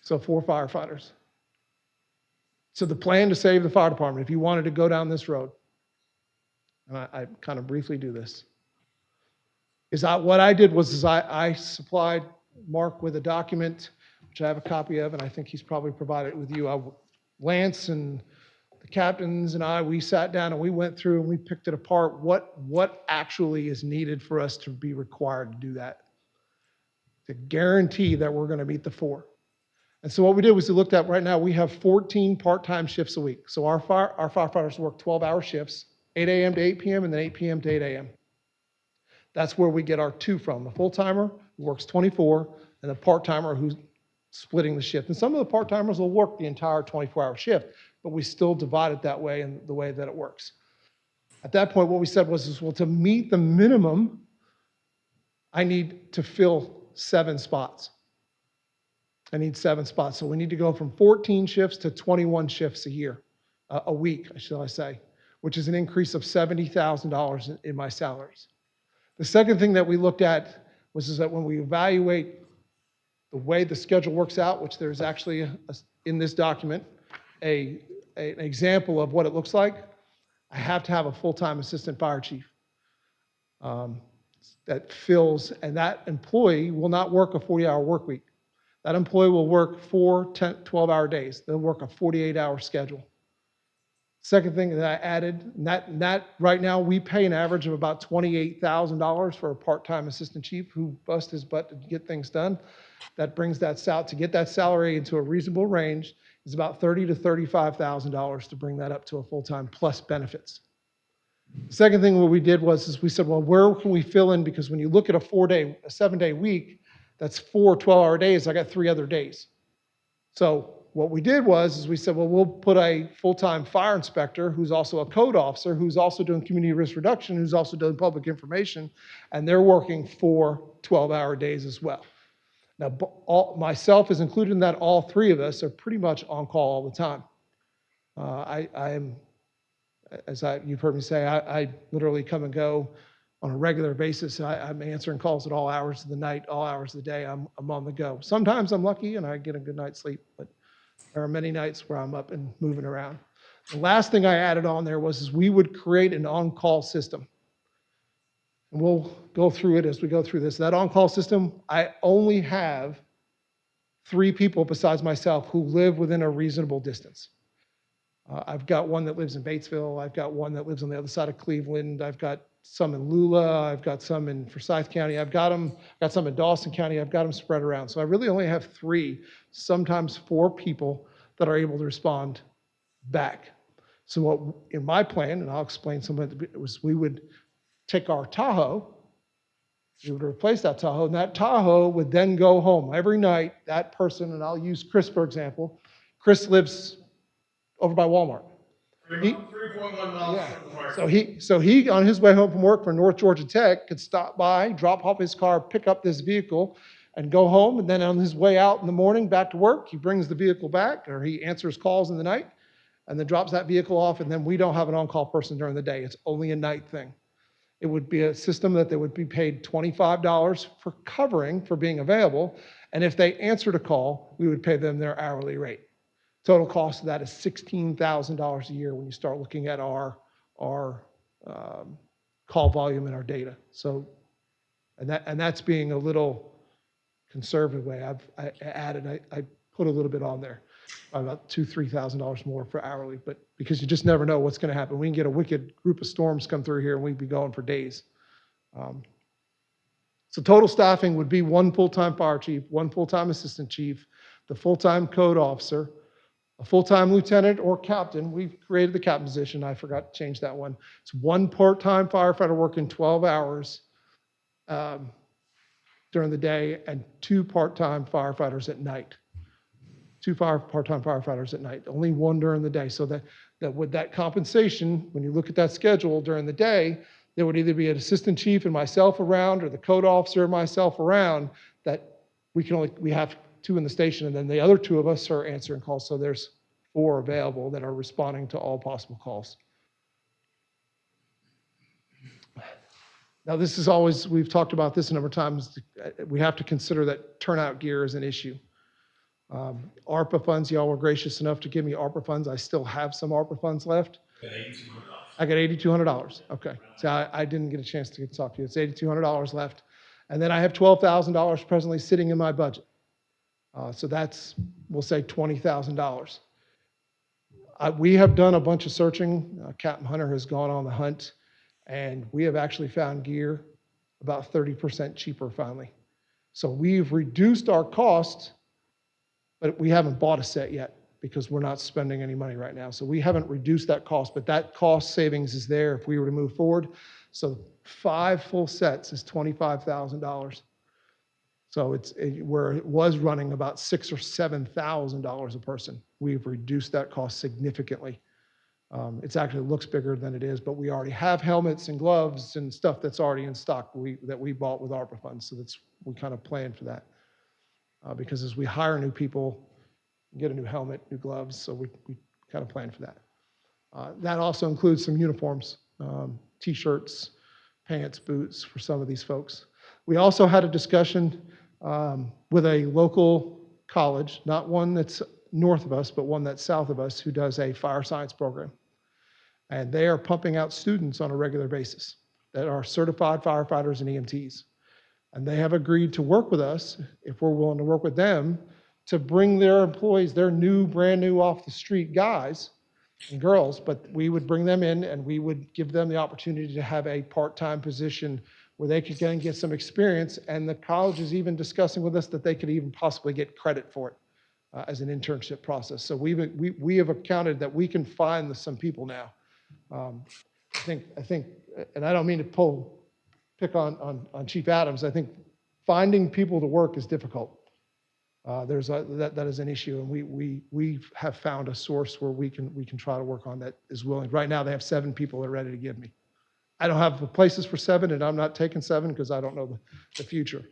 So 4 firefighters. So the plan to save the fire department, if you wanted to go down this road, and I kind of briefly do this, is what I did was I supplied Mark with a document, which I have a copy of, and I think he's probably provided it with you. Lance and the captains and we sat down and we went through and we picked it apart. What actually is needed for us to be required to do that? To guarantee that we're going to meet the 4. And so what we did was we looked at, right now we have 14 part-time shifts a week. So our firefighters work 12-hour shifts, 8 a.m. to 8 p.m. and then 8 p.m. to 8 a.m. That's where we get our 2 from. The full-timer who works 24 and the part-timer who's splitting the shift. And some of the part-timers will work the entire 24-hour shift, but we still divide it that way in the way that it works. At that point, what we said was, well, to meet the minimum, I need to fill 7 spots. I need 7 spots. So we need to go from 14 shifts to 21 shifts a week, shall I say, which is an increase of $70,000 in my salaries. The second thing that we looked at was that when we evaluate the way the schedule works out, which there's actually in this document, an example of what it looks like, I have to have a full-time assistant fire chief that fills, and that employee will not work a 40-hour work week. That employee will work 4 12-hour days. They'll work a 48-hour schedule. Second thing that I added, and that right now we pay an average of about $28,000 for a part-time assistant chief who busts his butt to get things done. That brings that to get that salary into a reasonable range is about $30,000 to $35,000 to bring that up to a full-time plus benefits. The second thing what we did was we said, well, where can we fill in? Because when you look at a 7-day week, that's 4 12-hour days. I got 3 other days. So what we did was we said, well, we'll put a full-time fire inspector who's also a code officer, who's also doing community risk reduction, who's also doing public information, and they're working 4 12-hour days as well. Now, myself is included in that. All 3 of us are pretty much on call all the time. I am, as you've heard me say, I literally come and go on a regular basis. I'm answering calls at all hours of the night, all hours of the day. I'm on the go. Sometimes I'm lucky and I get a good night's sleep, but there are many nights where I'm up and moving around. The last thing I added on there was we would create an on-call system. And we'll go through it as we go through this. That on-call system, I only have 3 people besides myself who live within a reasonable distance. I've got one that lives in Batesville. I've got one that lives on the other side of Cleveland. I've got some in Lula. I've got some in Forsyth County. I've got some in Dawson County. I've got them spread around. So I really only have 3, sometimes 4 people that are able to respond back. So what in my plan, and I'll explain some of it, was we would take our Tahoe, we would replace that Tahoe, and that Tahoe would then go home every night. That person, and I'll use Chris for example. Chris lives over by Walmart. 3.1 miles from the market. So he on his way home from work for North Georgia Tech could stop by, drop off his car, pick up this vehicle, and go home. And then on his way out in the morning back to work, he brings the vehicle back, or he answers calls in the night, and then drops that vehicle off. And then we don't have an on-call person during the day. It's only a night thing. It would be a system that they would be paid $25 for covering, for being available. And if they answered a call, we would pay them their hourly rate. Total cost of that is $16,000 a year when you start looking at our call volume and our data. So, and that's being a little conservative way. I put a little bit on there. about $2,000-3,000 more for hourly, but because you just never know what's going to happen. We can get a wicked group of storms come through here and we'd be going for days. So total staffing would be 1 full-time fire chief, 1 full-time assistant chief, the full-time code officer, a full-time lieutenant or captain. We've created the captain position. I forgot to change that one. It's 1 part-time firefighter working 12 hours during the day and 2 part-time firefighters at night. 2 part-time firefighters at night, only 1 during the day. So that with that compensation, when you look at that schedule during the day, there would either be an assistant chief and myself around or the code officer and myself around. That we have 2 in the station, and then the other 2 of us are answering calls. So there's 4 available that are responding to all possible calls. Now, this is always, we've talked about this a number of times. We have to consider that turnout gear is an issue. ARPA funds, y'all were gracious enough to give me ARPA funds. I still have some ARPA funds left. I got $8,200. Okay. So I didn't get a chance to talk to you. It's $8,200 left. And then I have $12,000 presently sitting in my budget. So that's, we'll say $20,000. We have done a bunch of searching. Captain Hunter has gone on the hunt, and we have actually found gear about 30% cheaper finally. So we've reduced our cost, but we haven't bought a set yet because we're not spending any money right now. So we haven't reduced that cost, but that cost savings is there if we were to move forward. So 5 full sets is $25,000. So where it was running about $6,000 or $7,000 a person, we've reduced that cost significantly. It actually looks bigger than it is, but we already have helmets and gloves and stuff that's already in stock that we bought with ARPA funds. So we kind of planned for that. Because as we hire new people, get a new helmet, new gloves, so we kind of plan for that. That also includes some uniforms, t-shirts, pants, boots for some of these folks. We also had a discussion with a local college, not one that's north of us, but one that's south of us, who does a fire science program. And they are pumping out students on a regular basis that are certified firefighters and EMTs. And they have agreed to work with us, if we're willing to work with them, to bring their employees, their brand new off the street guys and girls, but we would bring them in and we would give them the opportunity to have a part-time position where they could then get some experience. And the college is even discussing with us that they could even possibly get credit for it as an internship process. So we have accounted that we can find some people now. I think, and I don't mean to pick on Chief Adams. I think finding people to work is difficult. That is an issue, and we have found a source where we can try to work on that is willing. Right now, they have 7 people they're ready to give me. I don't have the places for 7, and I'm not taking 7 because I don't know the future.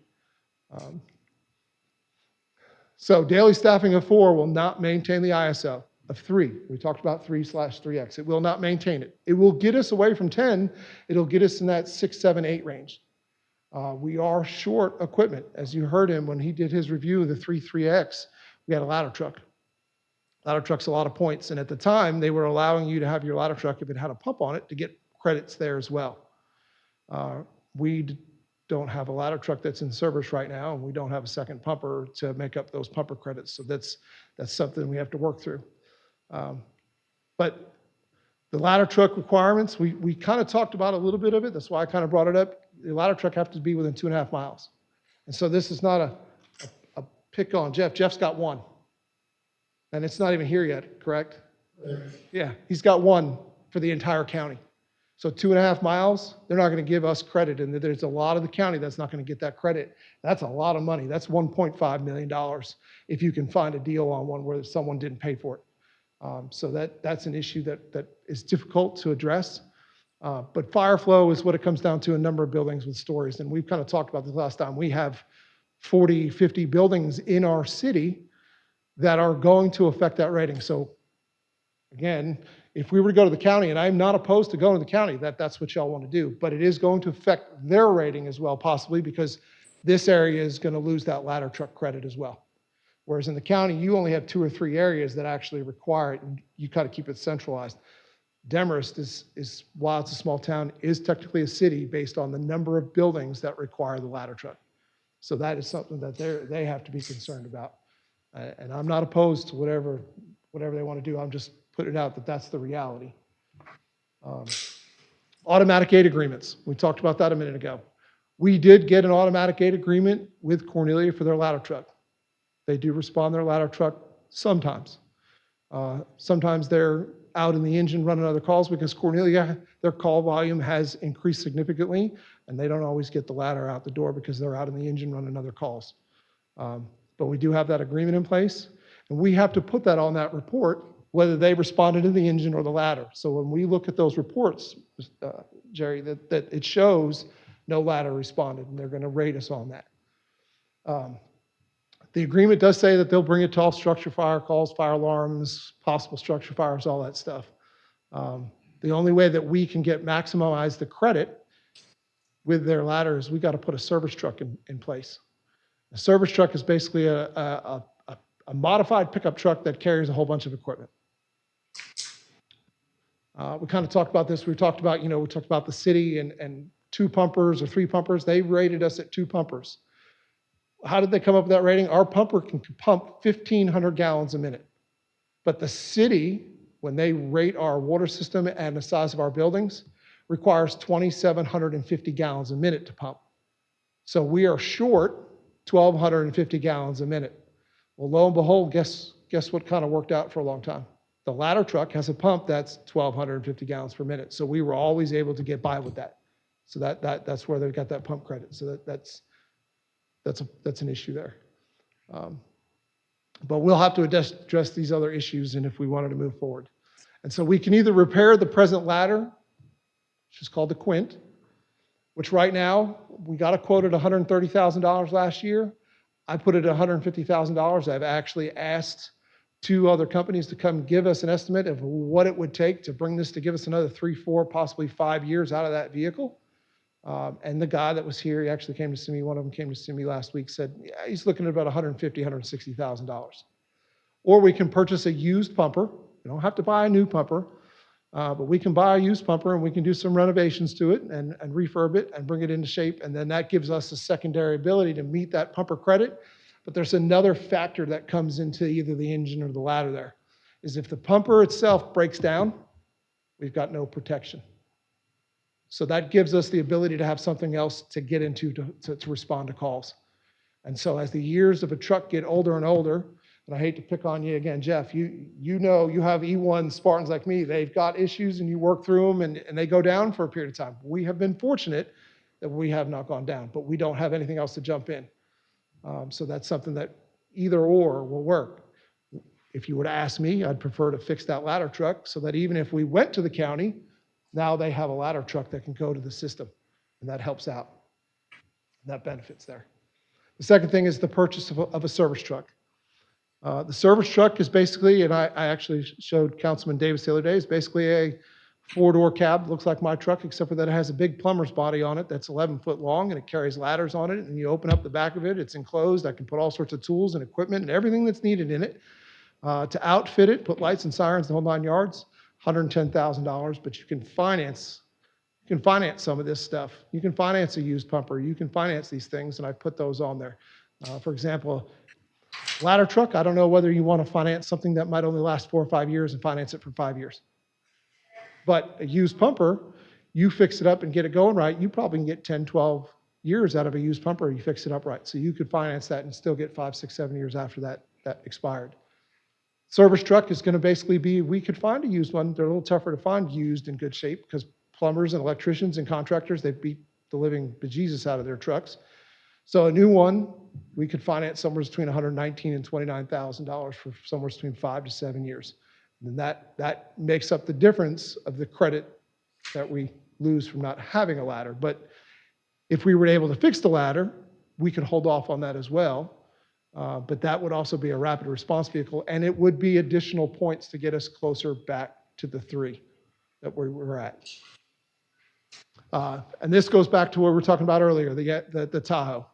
So daily staffing of 4 will not maintain the ISO of 3. We talked about 3/3X. It will not maintain it. It will get us away from 10. It'll get us in that 6, 7, 8 range. We are short equipment. As you heard him when he did his review of the 3/3X, we had a ladder truck. Ladder truck's a lot of points. And at the time, they were allowing you to have your ladder truck, if it had a pump on it, to get credits there as well. We don't have a ladder truck that's in service right now, and we don't have a second pumper to make up those pumper credits. So that's something we have to work through. But the ladder truck requirements, we kind of talked about a little bit of it. That's why I kind of brought it up. The ladder truck has to be within 2.5 miles. And so this is not a pick on Jeff. Jeff's got 1. And it's not even here yet, correct? Yeah, he's got 1 for the entire county. So 2.5 miles, they're not going to give us credit. And there's a lot of the county that's not going to get that credit. That's a lot of money. That's $1.5 million if you can find a deal on one where someone didn't pay for it. So that's an issue that is difficult to address. But fire flow is what it comes down to, a number of buildings with stories. And we've kind of talked about this last time. We have 40, 50 buildings in our city that are going to affect that rating. So again, if we were to go to the county, and I'm not opposed to going to the county, that's what y'all want to do, but it is going to affect their rating as well, possibly, because this area is going to lose that ladder truck credit as well. Whereas in the county, you only have 2 or 3 areas that actually require it, and you kind of keep it centralized. Demorest is, while it's a small town, is technically a city based on the number of buildings that require the ladder truck. So that is something that they have to be concerned about. And I'm not opposed to whatever they want to do. I'm just putting it out that that's the reality. Automatic aid agreements. We talked about that a minute ago. We did get an automatic aid agreement with Cornelia for their ladder truck. They do respond their ladder truck sometimes. Sometimes they're out in the engine running other calls because Cornelia, their call volume has increased significantly, and they don't always get the ladder out the door because they're out in the engine running other calls. But we do have that agreement in place, and we have to put that on that report, whether they responded in the engine or the ladder. So when we look at those reports, Jerry, that it shows no ladder responded, and they're going to rate us on that. The agreement does say that they'll bring it to all structure fire calls, fire alarms, possible structure fires, all that stuff. The only way that we can maximize the credit with their ladder is we got to put a service truck in place. A service truck is basically a modified pickup truck that carries a whole bunch of equipment. We kind of talked about this. We talked about the city and 2 pumpers or 3 pumpers. They rated us at 2 pumpers. How did they come up with that rating? Our pumper can pump 1,500 gallons a minute. But the city, when they rate our water system and the size of our buildings, requires 2,750 gallons a minute to pump. So we are short 1,250 gallons a minute. Well, lo and behold, guess what kind of worked out for a long time? The ladder truck has a pump that's 1,250 gallons per minute. So we were always able to get by with that. So that's where they've got that pump credit. So that's an issue there. But we'll have to address these other issues and if we wanted to move forward. And so we can either repair the present ladder, which is called the Quint, which right now we got a quote at $130,000 last year. I put it at $150,000. I've actually asked 2 other companies to come give us an estimate of what it would take to bring this to give us another 3, 4, possibly 5 years out of that vehicle. And the guy that was here, he actually came to see me. One of them came to see me last week, said, yeah, he's looking at about $150,000, $160,000. Or we can purchase a used pumper. You don't have to buy a new pumper, but we can buy a used pumper and we can do some renovations to it and refurb it and bring it into shape. And then that gives us a secondary ability to meet that pumper credit. But there's another factor that comes into either the engine or the ladder there, is if the pumper itself breaks down, we've got no protection. So that gives us the ability to have something else to get into to respond to calls. And so as the years of a truck get older and older, and I hate to pick on you again, Jeff, you know you have E1 Spartans like me. They've got issues and you work through them and they go down for a period of time. We have been fortunate that we have not gone down, but we don't have anything else to jump in. So that's something that either or will work. If you were to ask me, I'd prefer to fix that ladder truck so that even if we went to the county, now they have a ladder truck that can go to the system, and that helps out. And that benefits there. The second thing is the purchase of a service truck. The service truck is basically, and I actually showed Councilman Davis the other day, is basically a 4-door cab. Looks like my truck, except for that it has a big plumber's body on it that's 11 foot long, and it carries ladders on it, and you open up the back of it, it's enclosed. I can put all sorts of tools and equipment and everything that's needed in it. To outfit it, put lights and sirens, the whole 9 yards. $110,000, but you can finance some of this stuff. You can finance a used pumper. You can finance these things, and I put those on there. For example, ladder truck, I don't know whether you want to finance something that might only last 4 or 5 years and finance it for 5 years. But a used pumper, you fix it up and get it going right, you probably can get 10, 12 years out of a used pumper if you fix it up right. So you could finance that and still get 5, 6, 7 years after that expired. Service truck is going to basically be, we could find a used one. They're a little tougher to find used in good shape because plumbers and electricians and contractors, they beat the living bejesus out of their trucks. So a new one, we could finance somewhere between $119,000 and $29,000 for somewhere between 5 to 7 years. And that makes up the difference of the credit that we lose from not having a ladder. But if we were able to fix the ladder, we could hold off on that as well. But that would also be a rapid response vehicle, and it would be additional points to get us closer back to the 3 that we were at. And this goes back to what we were talking about earlier, the Tahoe.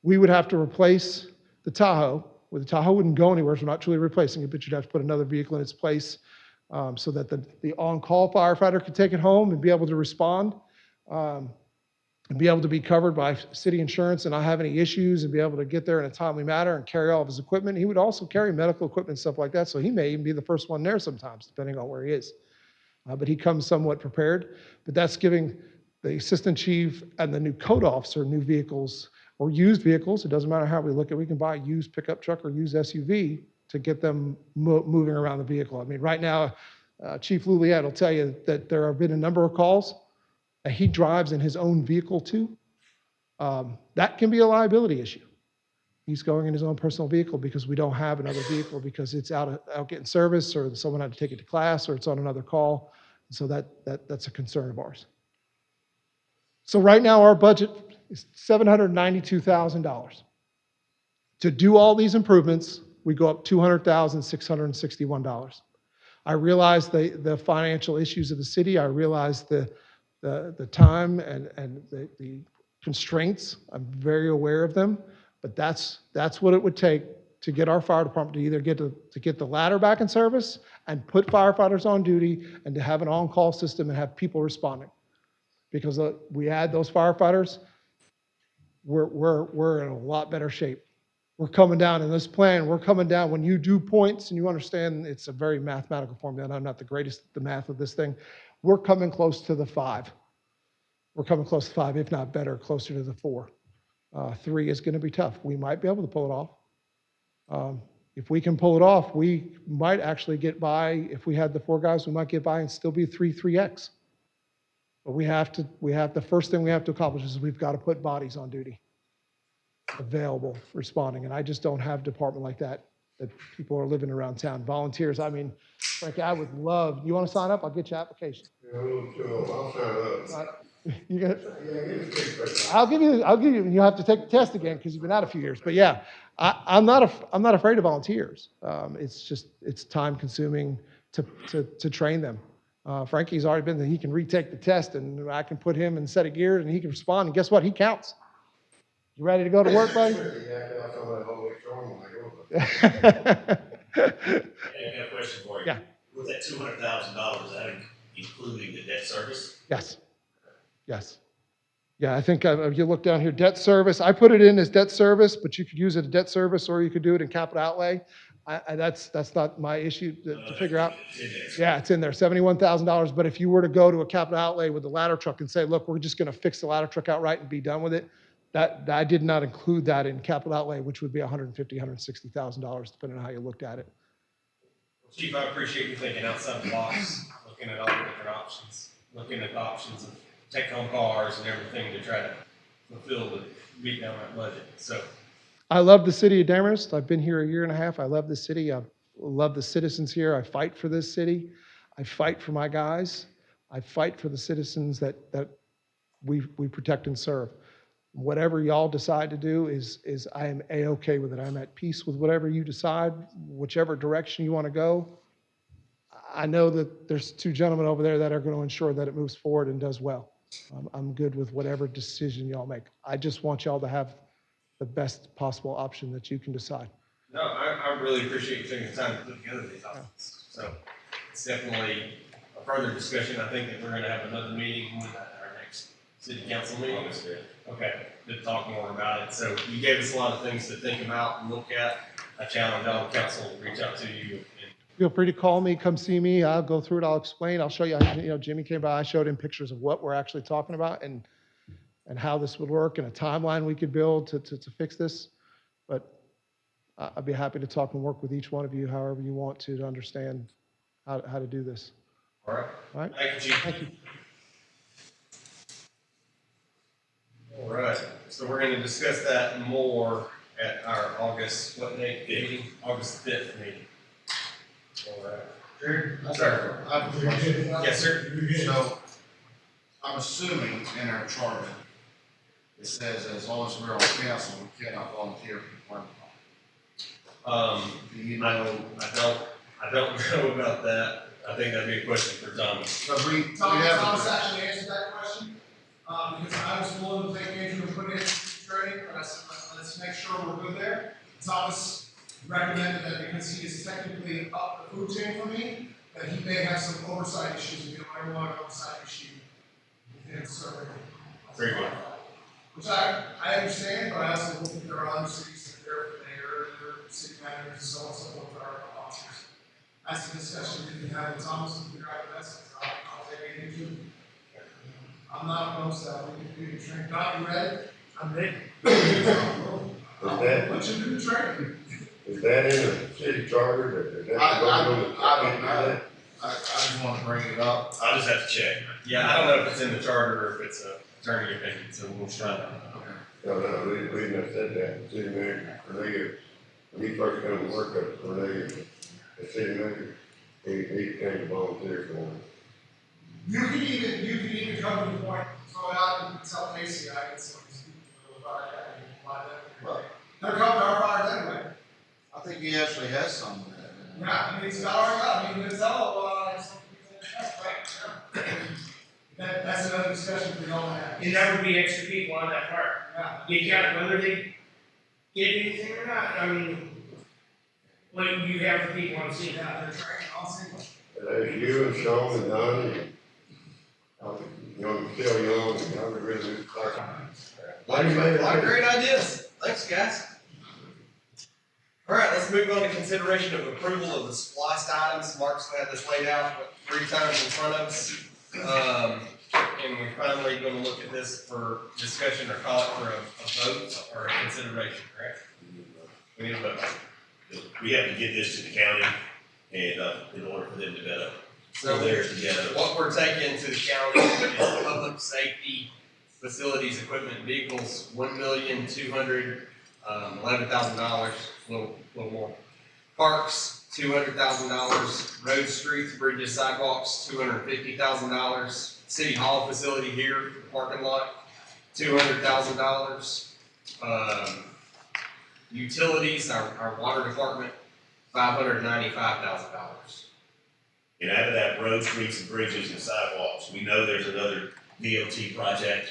We would have to replace the Tahoe. Well, the Tahoe wouldn't go anywhere, so we're not truly replacing it, but you'd have to put another vehicle in its place so that the on-call firefighter could take it home and be able to respond. and be able to be covered by city insurance and not have any issues and be able to get there in a timely manner and carry all of his equipment. He would also carry medical equipment and stuff like that, so he may even be the first one there sometimes, depending on where he is. But he comes somewhat prepared. But that's giving the assistant chief and the new code officer new vehicles or used vehicles. It doesn't matter how we look at it. We can buy a used pickup truck or used SUV to get them moving around the vehicle. I mean, right now, Chief Luliette will tell you that there have been a number of calls that he drives in his own vehicle too. That can be a liability issue. He's going in his own personal vehicle because we don't have another vehicle because it's out getting service, or someone had to take it to class, or it's on another call. So that's a concern of ours. So right now our budget is $792,000. To do all these improvements, we go up $200,661. I realize the financial issues of the city. I realize the time and the constraints. I'm very aware of them. But that's what it would take to get our fire department to either get the ladder back in service and put firefighters on duty and to have an on-call system and have people responding. Because we add those firefighters, we're in a lot better shape. We're coming down in this plan. We're coming down when you do points and you understand it's a very mathematical formula. And I'm not the greatest at the math of this thing. We're coming close to the 5. We're coming close to 5, if not better, closer to the 4. 3 is going to be tough. We might be able to pull it off. If we can pull it off, we might actually get by. If we had the 4 guys, we might get by and still be 3X. But the first thing we have to accomplish is we've got to put bodies on duty, available, responding. And I just don't have a department like that people are living around town. Volunteers, I mean, frankly, I would love, you want to sign up? I'll get you an application. I'll sign up. You gonna, I'll give you, you have to take the test again because you've been out a few years. But yeah, I'm not afraid of volunteers. It's time consuming to train them. Frankie's already been there. He can retake the test and I can put him in a set of gears and he can respond. And guess what? He counts. You ready to go to work, buddy? Hey, I got a question for you. Yeah. With that $200,000, is that including the debt service? Yes. Yes. Yeah, I think if you look down here, debt service, I put it in as debt service, but you could use it as debt service or you could do it in capital outlay. That's not my issue to figure out. Yeah, it's in there, $71,000. But if you were to go to a capital outlay with the ladder truck and say, look, we're just going to fix the ladder truck outright and be done with it, that I did not include that in capital outlay, which would be $150,000, $160,000, depending on how you looked at it. Chief, I appreciate you thinking outside the box, looking at all the different options, looking at the options of take-home cars and everything to try to fulfill meet down that budget. So I love the city of Demorest. I've been here a year and a half. I love the city. I love the citizens here. I fight for this city. I fight for my guys. I fight for the citizens that we protect and serve. Whatever y'all decide to do is I am A-okay with it. I'm at peace with whatever you decide, whichever direction you want to go. I know that there's 2 gentlemen over there that are going to ensure that it moves forward and does well. I'm good with whatever decision y'all make. I just want y'all to have the best possible option that you can decide. no, I really appreciate you taking the time to put together these options. So it's definitely a further discussion. I think that we're going to have another meeting when our next city council meeting. Okay, to talk more about it. So you gave us a lot of things to think about and look at. I challenge all the council to reach out to you. Feel free to call me, come see me. I'll go through it. I'll explain. I'll show you. Jimmy came by. I showed him pictures of what we're actually talking about and how this would work and a timeline we could build to fix this. But I'd be happy to talk and work with each one of you, however you want to understand how to do this. All right. All right. Thank you, Chief. Thank you. All right. So we're going to discuss that more at our August, what date meeting? August 5th meeting. All right. Sir. I have a question. Yes, sir. So, I'm assuming in our charter, it says as long as we're on council, we cannot volunteer for the fire department. Do you know? I don't know about that. I think that'd be a question for Thomas. But Thomas actually answered that question, because I was willing to take Andrew and put it in training, but I said, let's make sure we're good there. Thomas recommended that because he is technically up the food chain for me, that he may have some oversight issues, and we don't ever want an oversight issue. And so, Very good. Which I understand, but I also look at their other cities, that their city managers and so on and so forth are officers. That's a discussion we can have with Thomas and figure out the best. I'll take it into. I'm not opposed to that. We can train. Doc, you ready? I'm ready. What you do training? Is that in the city charter, or is that? I don't know. I just want to bring it up. I'll just have to check. Yeah, I don't know if it's in the charter or if it's a attorney opinion, so we'll try to. No, we didn't said that, city manager, Renee, when he first come to work at Renee, the city manager, he came to volunteer for him. You can even come to the point, throw it out and tell Casey, I get some of these people about that, and apply that. They're coming to our fires anyway. I think he actually has some of that. Yeah, I mean, it's already got, I mean, it's all, that's another discussion for y'all to have. And that would be extra people on that part. Yeah. You got whether they get anything or not, I mean, when you have the people on scene. Yeah, they're training all single. There's you and Sean and Donnie, and, still young, and younger, really good clerk. A lot of great ideas. Thanks, guys. All right, let's move on to consideration of approval of the SPLOST items. Mark's had this laid out 3 times in front of us. And we're finally going to look at this for discussion or call it for a vote or a consideration, correct? We need a vote. We have to get this to the county and, in order for them to get up. So theirs together. What we're taking to the county is public safety facilities, equipment, vehicles, $1,211,000, a little more. Parks, $200,000. Roads, streets, bridges, sidewalks, $250,000. City Hall facility here, parking lot, $200,000. Utilities, our water department, $595,000. And out of that, road, streets, and bridges and sidewalks, we know there's another DOT project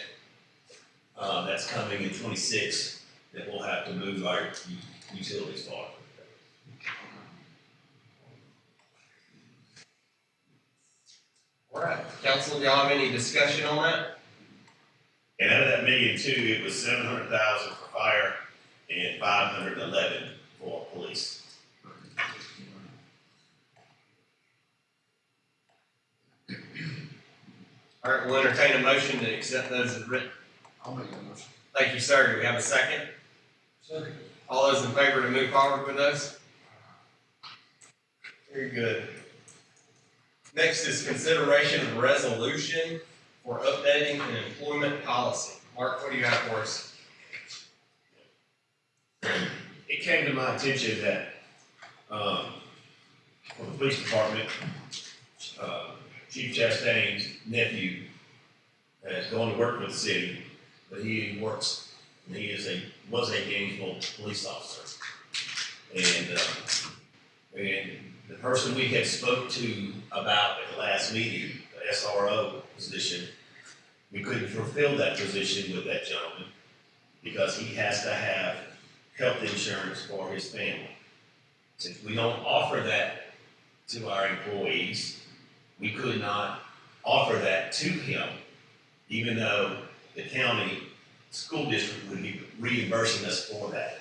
that's coming in 26 that we'll have to move our utilities for. All right, council, do y'all have any discussion on that? And out of that $1.2 million, it was $700,000 for fire and $511,000 for police. All right, we'll entertain a motion to accept those as written. I'll make that motion. Thank you, sir. Do we have a second? Second. All those in favor to move forward with those? Very good. Next is consideration of resolution for updating an employment policy. Mark, what do you have for us? It came to my attention that, for the police department, Chief Chastain's nephew has gone to work for the city, but he was a Gainesville police officer. And the person we had spoke to about at the last meeting, the SRO position, we couldn't fulfill that position with that gentleman because he has to have health insurance for his family. Since we don't offer that to our employees, we could not offer that to him, even though the county school district would be reimbursing us for that.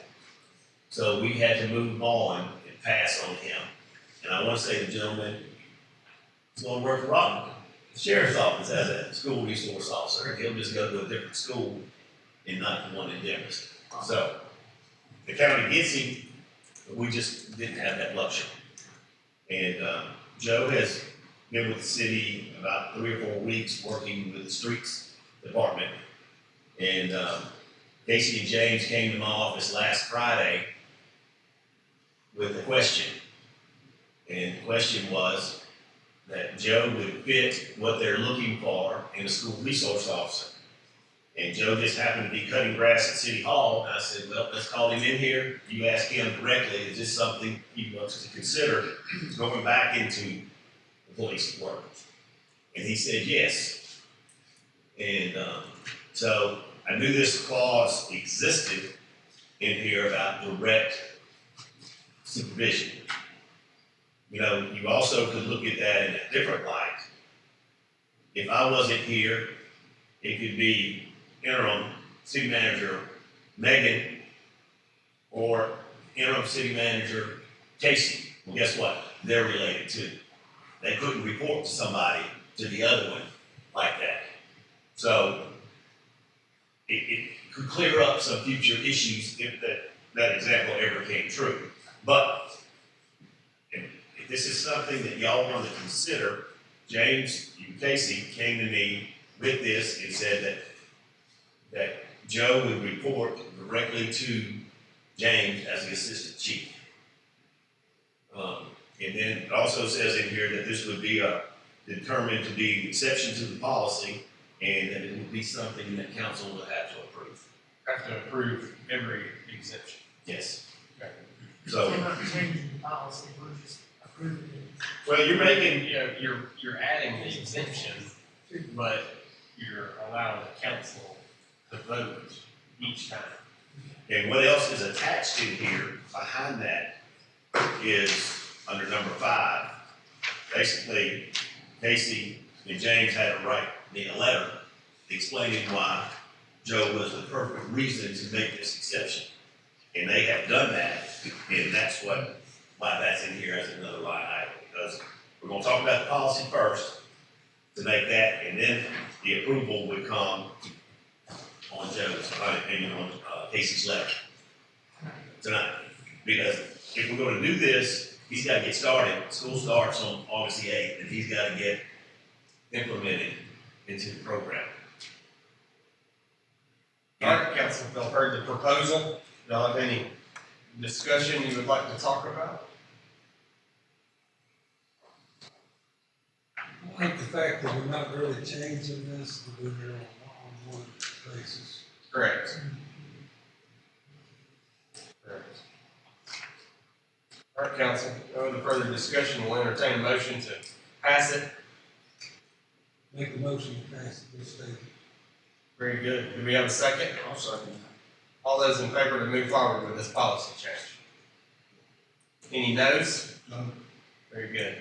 So we had to move on and pass on him. And I want to say the gentleman is going to work for Robin, the sheriff's office as a school resource officer. He'll just go to a different school and not the one in Demorest. So the county gets him, but we just didn't have that luxury. And Joe has been with the city about 3 or 4 weeks working with the streets department. And Casey and James came to my office last Friday with a question. And the question was that Joe would fit what they're looking for in a school resource officer. And Joe just happened to be cutting grass at City Hall, and I said, well, let's call him in here. You ask him directly, is this something he wants to consider going back into the police work? And he said yes. And so I knew this clause existed in here about direct supervision. You know, you also could look at that in a different light. If I wasn't here, it could be interim city manager Megan or interim city manager Casey. Well, guess what? They're related too. They couldn't report to somebody, to the other one, like that. So it could clear up some future issues if that example ever came true. But if this is something that y'all want to consider, James and Casey came to me with this and said that Joe would report directly to James as the assistant chief. And then it also says in here that this would be determined to be an exception to the policy, and that it would be something that council would have to approve. Have to approve every exception. Yes. Okay. So, We're not changing the policy, we're just approving it. Well, you're making, you're adding the exemption, but you're allowing the council to vote each time. and what else is attached in here behind that is under number 5. Basically, Casey and James had to write me a letter explaining why Joe was the perfect reason to make this exception. And they have done that, and that's why that's in here as another line item, because we're gonna talk about the policy first to make that, and then the approval would come on Joe's, on Casey's letter tonight. Because if we're gonna do this, he's gotta get started. School starts on August the 8th, and he's gotta get implemented into the program. All right, council, y'all heard the proposal. Y'all have any discussion you would like to talk about? I like the fact that we're not really changing this, that we're on a one basis. Correct. Correct. All right, council, no other further discussion, we'll entertain a motion to pass it. Make the motion to pass this statement. Very good. Do we have a second? I'll second All those in favor to move forward with this policy change? Any no's? No. Very good.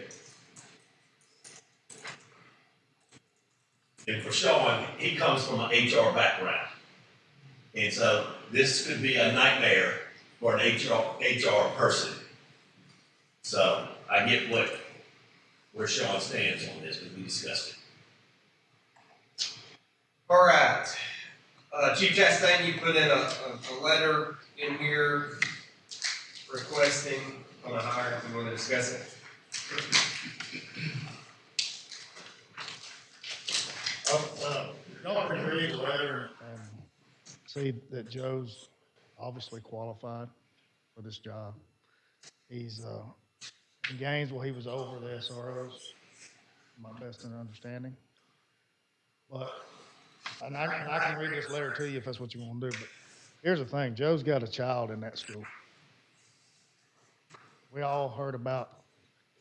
And for Sean, he comes from an HR background. And so this could be a nightmare for an HR person. So I get where Sean stands on this, because we discussed it. All right. Chief Chastain, you put in a letter in here requesting on a hire, if you want to discuss it. Y'all can read the letter and see that Joe's obviously qualified for this job. He's, in Gainesville, he was over the SROs, my best understanding. But, and I can read this letter to you if that's what you want to do, but here's the thing, Joe's got a child in that school. We all heard about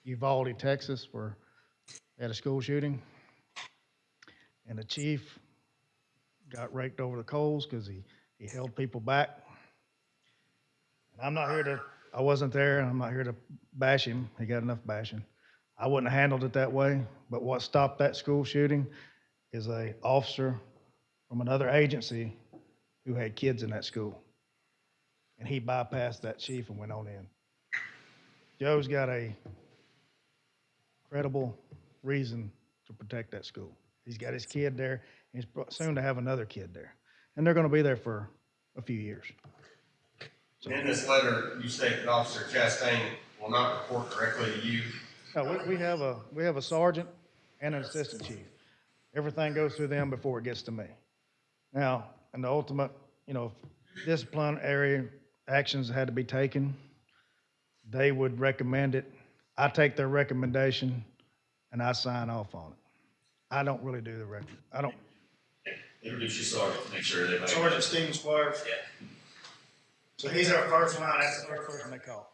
Uvalde, Texas, where they had a school shooting. And the chief got raked over the coals because he held people back. And I wasn't there, and I'm not here to bash him. He got enough bashing. I wouldn't have handled it that way, but what stopped that school shooting is a officer from another agency who had kids in that school. And he bypassed that chief and went on in. Joe's got a credible reason to protect that school. He's got his kid there, and he's soon to have another kid there. And they're gonna be there for a few years. So, In this letter, you state that Officer Chastain will not report directly to you. no, we have a sergeant and an assistant chief. Everything goes through them before it gets to me. Now, in the ultimate, if disciplinary actions had to be taken, they would recommend it. I take their recommendation and I sign off on it. I don't really do the record. I don't. Introduce your sergeant to make sure everybody. Sergeant Steven Squires. Yeah. So he's our first line. That's the first person they call.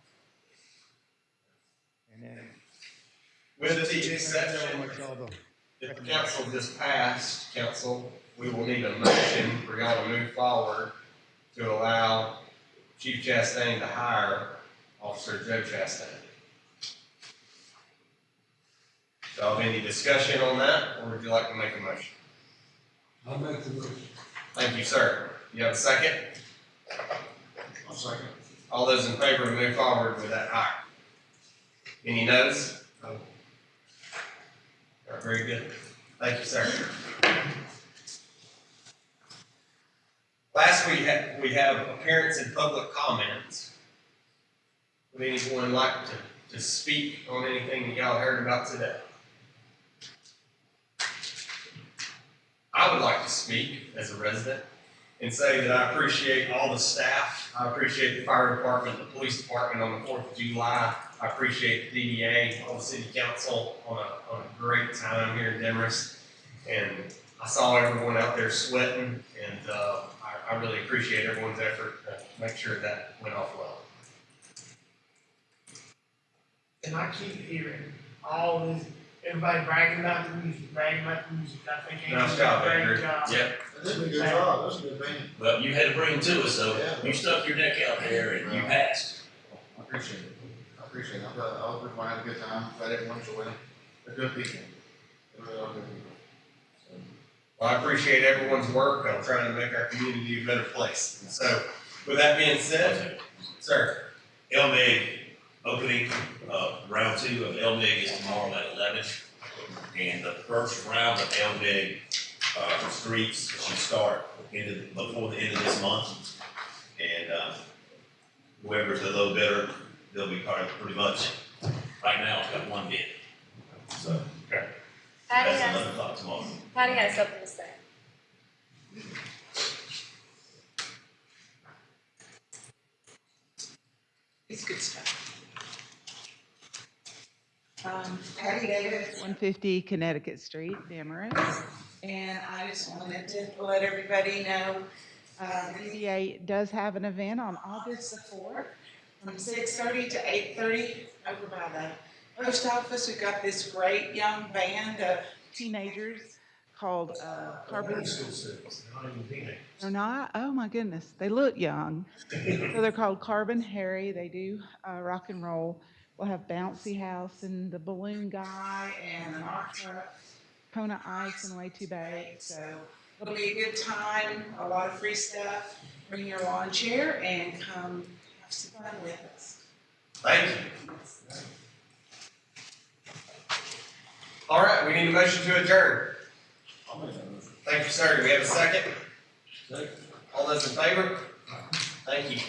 And then. With the exception, if the council just passed, council, we will need a motion for y'all to move forward to allow Chief Chastain to hire Officer Joe Chastain. Y'all have any discussion on that, or would you like to make a motion? I'll make the motion. Thank you, sir. You have a second? I'll second. All those in favor move forward with that hire. Any noes? No. All right, very good. Thank you, sir. Last, we have appearance and public comments. Would anyone like to speak on anything that y'all heard about today? I would like to speak as a resident and say that I appreciate all the staff. I appreciate the fire department, the police department on the 4th of July. I appreciate the DDA, all the city council on a great time here in Demorest. And I saw everyone out there sweating, and I really appreciate everyone's effort to make sure that went off well. And I keep hearing all this, everybody bragging about the music. I think Nice job, Andrew did a Andrew. great job. Yep. That's a good job, that's a good thing. Well, you had to bring them to us, so Yeah. you stuck your neck out there and you passed. I appreciate it. I appreciate it. I hope everyone had a good time. Glad everyone enjoyed it. They're good people. They really are good people. So, Well, I appreciate everyone's work on trying to make our community a better place. And so, with that being said, sir. LMIG opening, round 2 of LMIG is tomorrow at 11. And the first round of LMIG, streets should start before the end of this month. And, whoever's the low bidder, they'll be part of pretty much, right now, it's got 1 bid. So, Okay. Patty that's has, 11 o'clock tomorrow. Patty has something to say. It's good stuff. Patty Davis, 150 Connecticut Street, Demorest. And I just wanted to let everybody know, DDA does have an event on August the 4th from 6:30 to 8:30 over by the post office. We've got this great young band of teenagers called Carbon. They're not? Oh my goodness, they look young. So they're called Carbon Harry. They do rock and roll. We'll have Bouncy House and the Balloon Guy and an art truck, Kona Ice and Way Too Big. So it'll be a good time, a lot of free stuff. Bring your lawn chair and come have some fun with us. Thank you. All right, we need a motion to adjourn. Thank you, sir. Do we have a second? All those in favor? Thank you.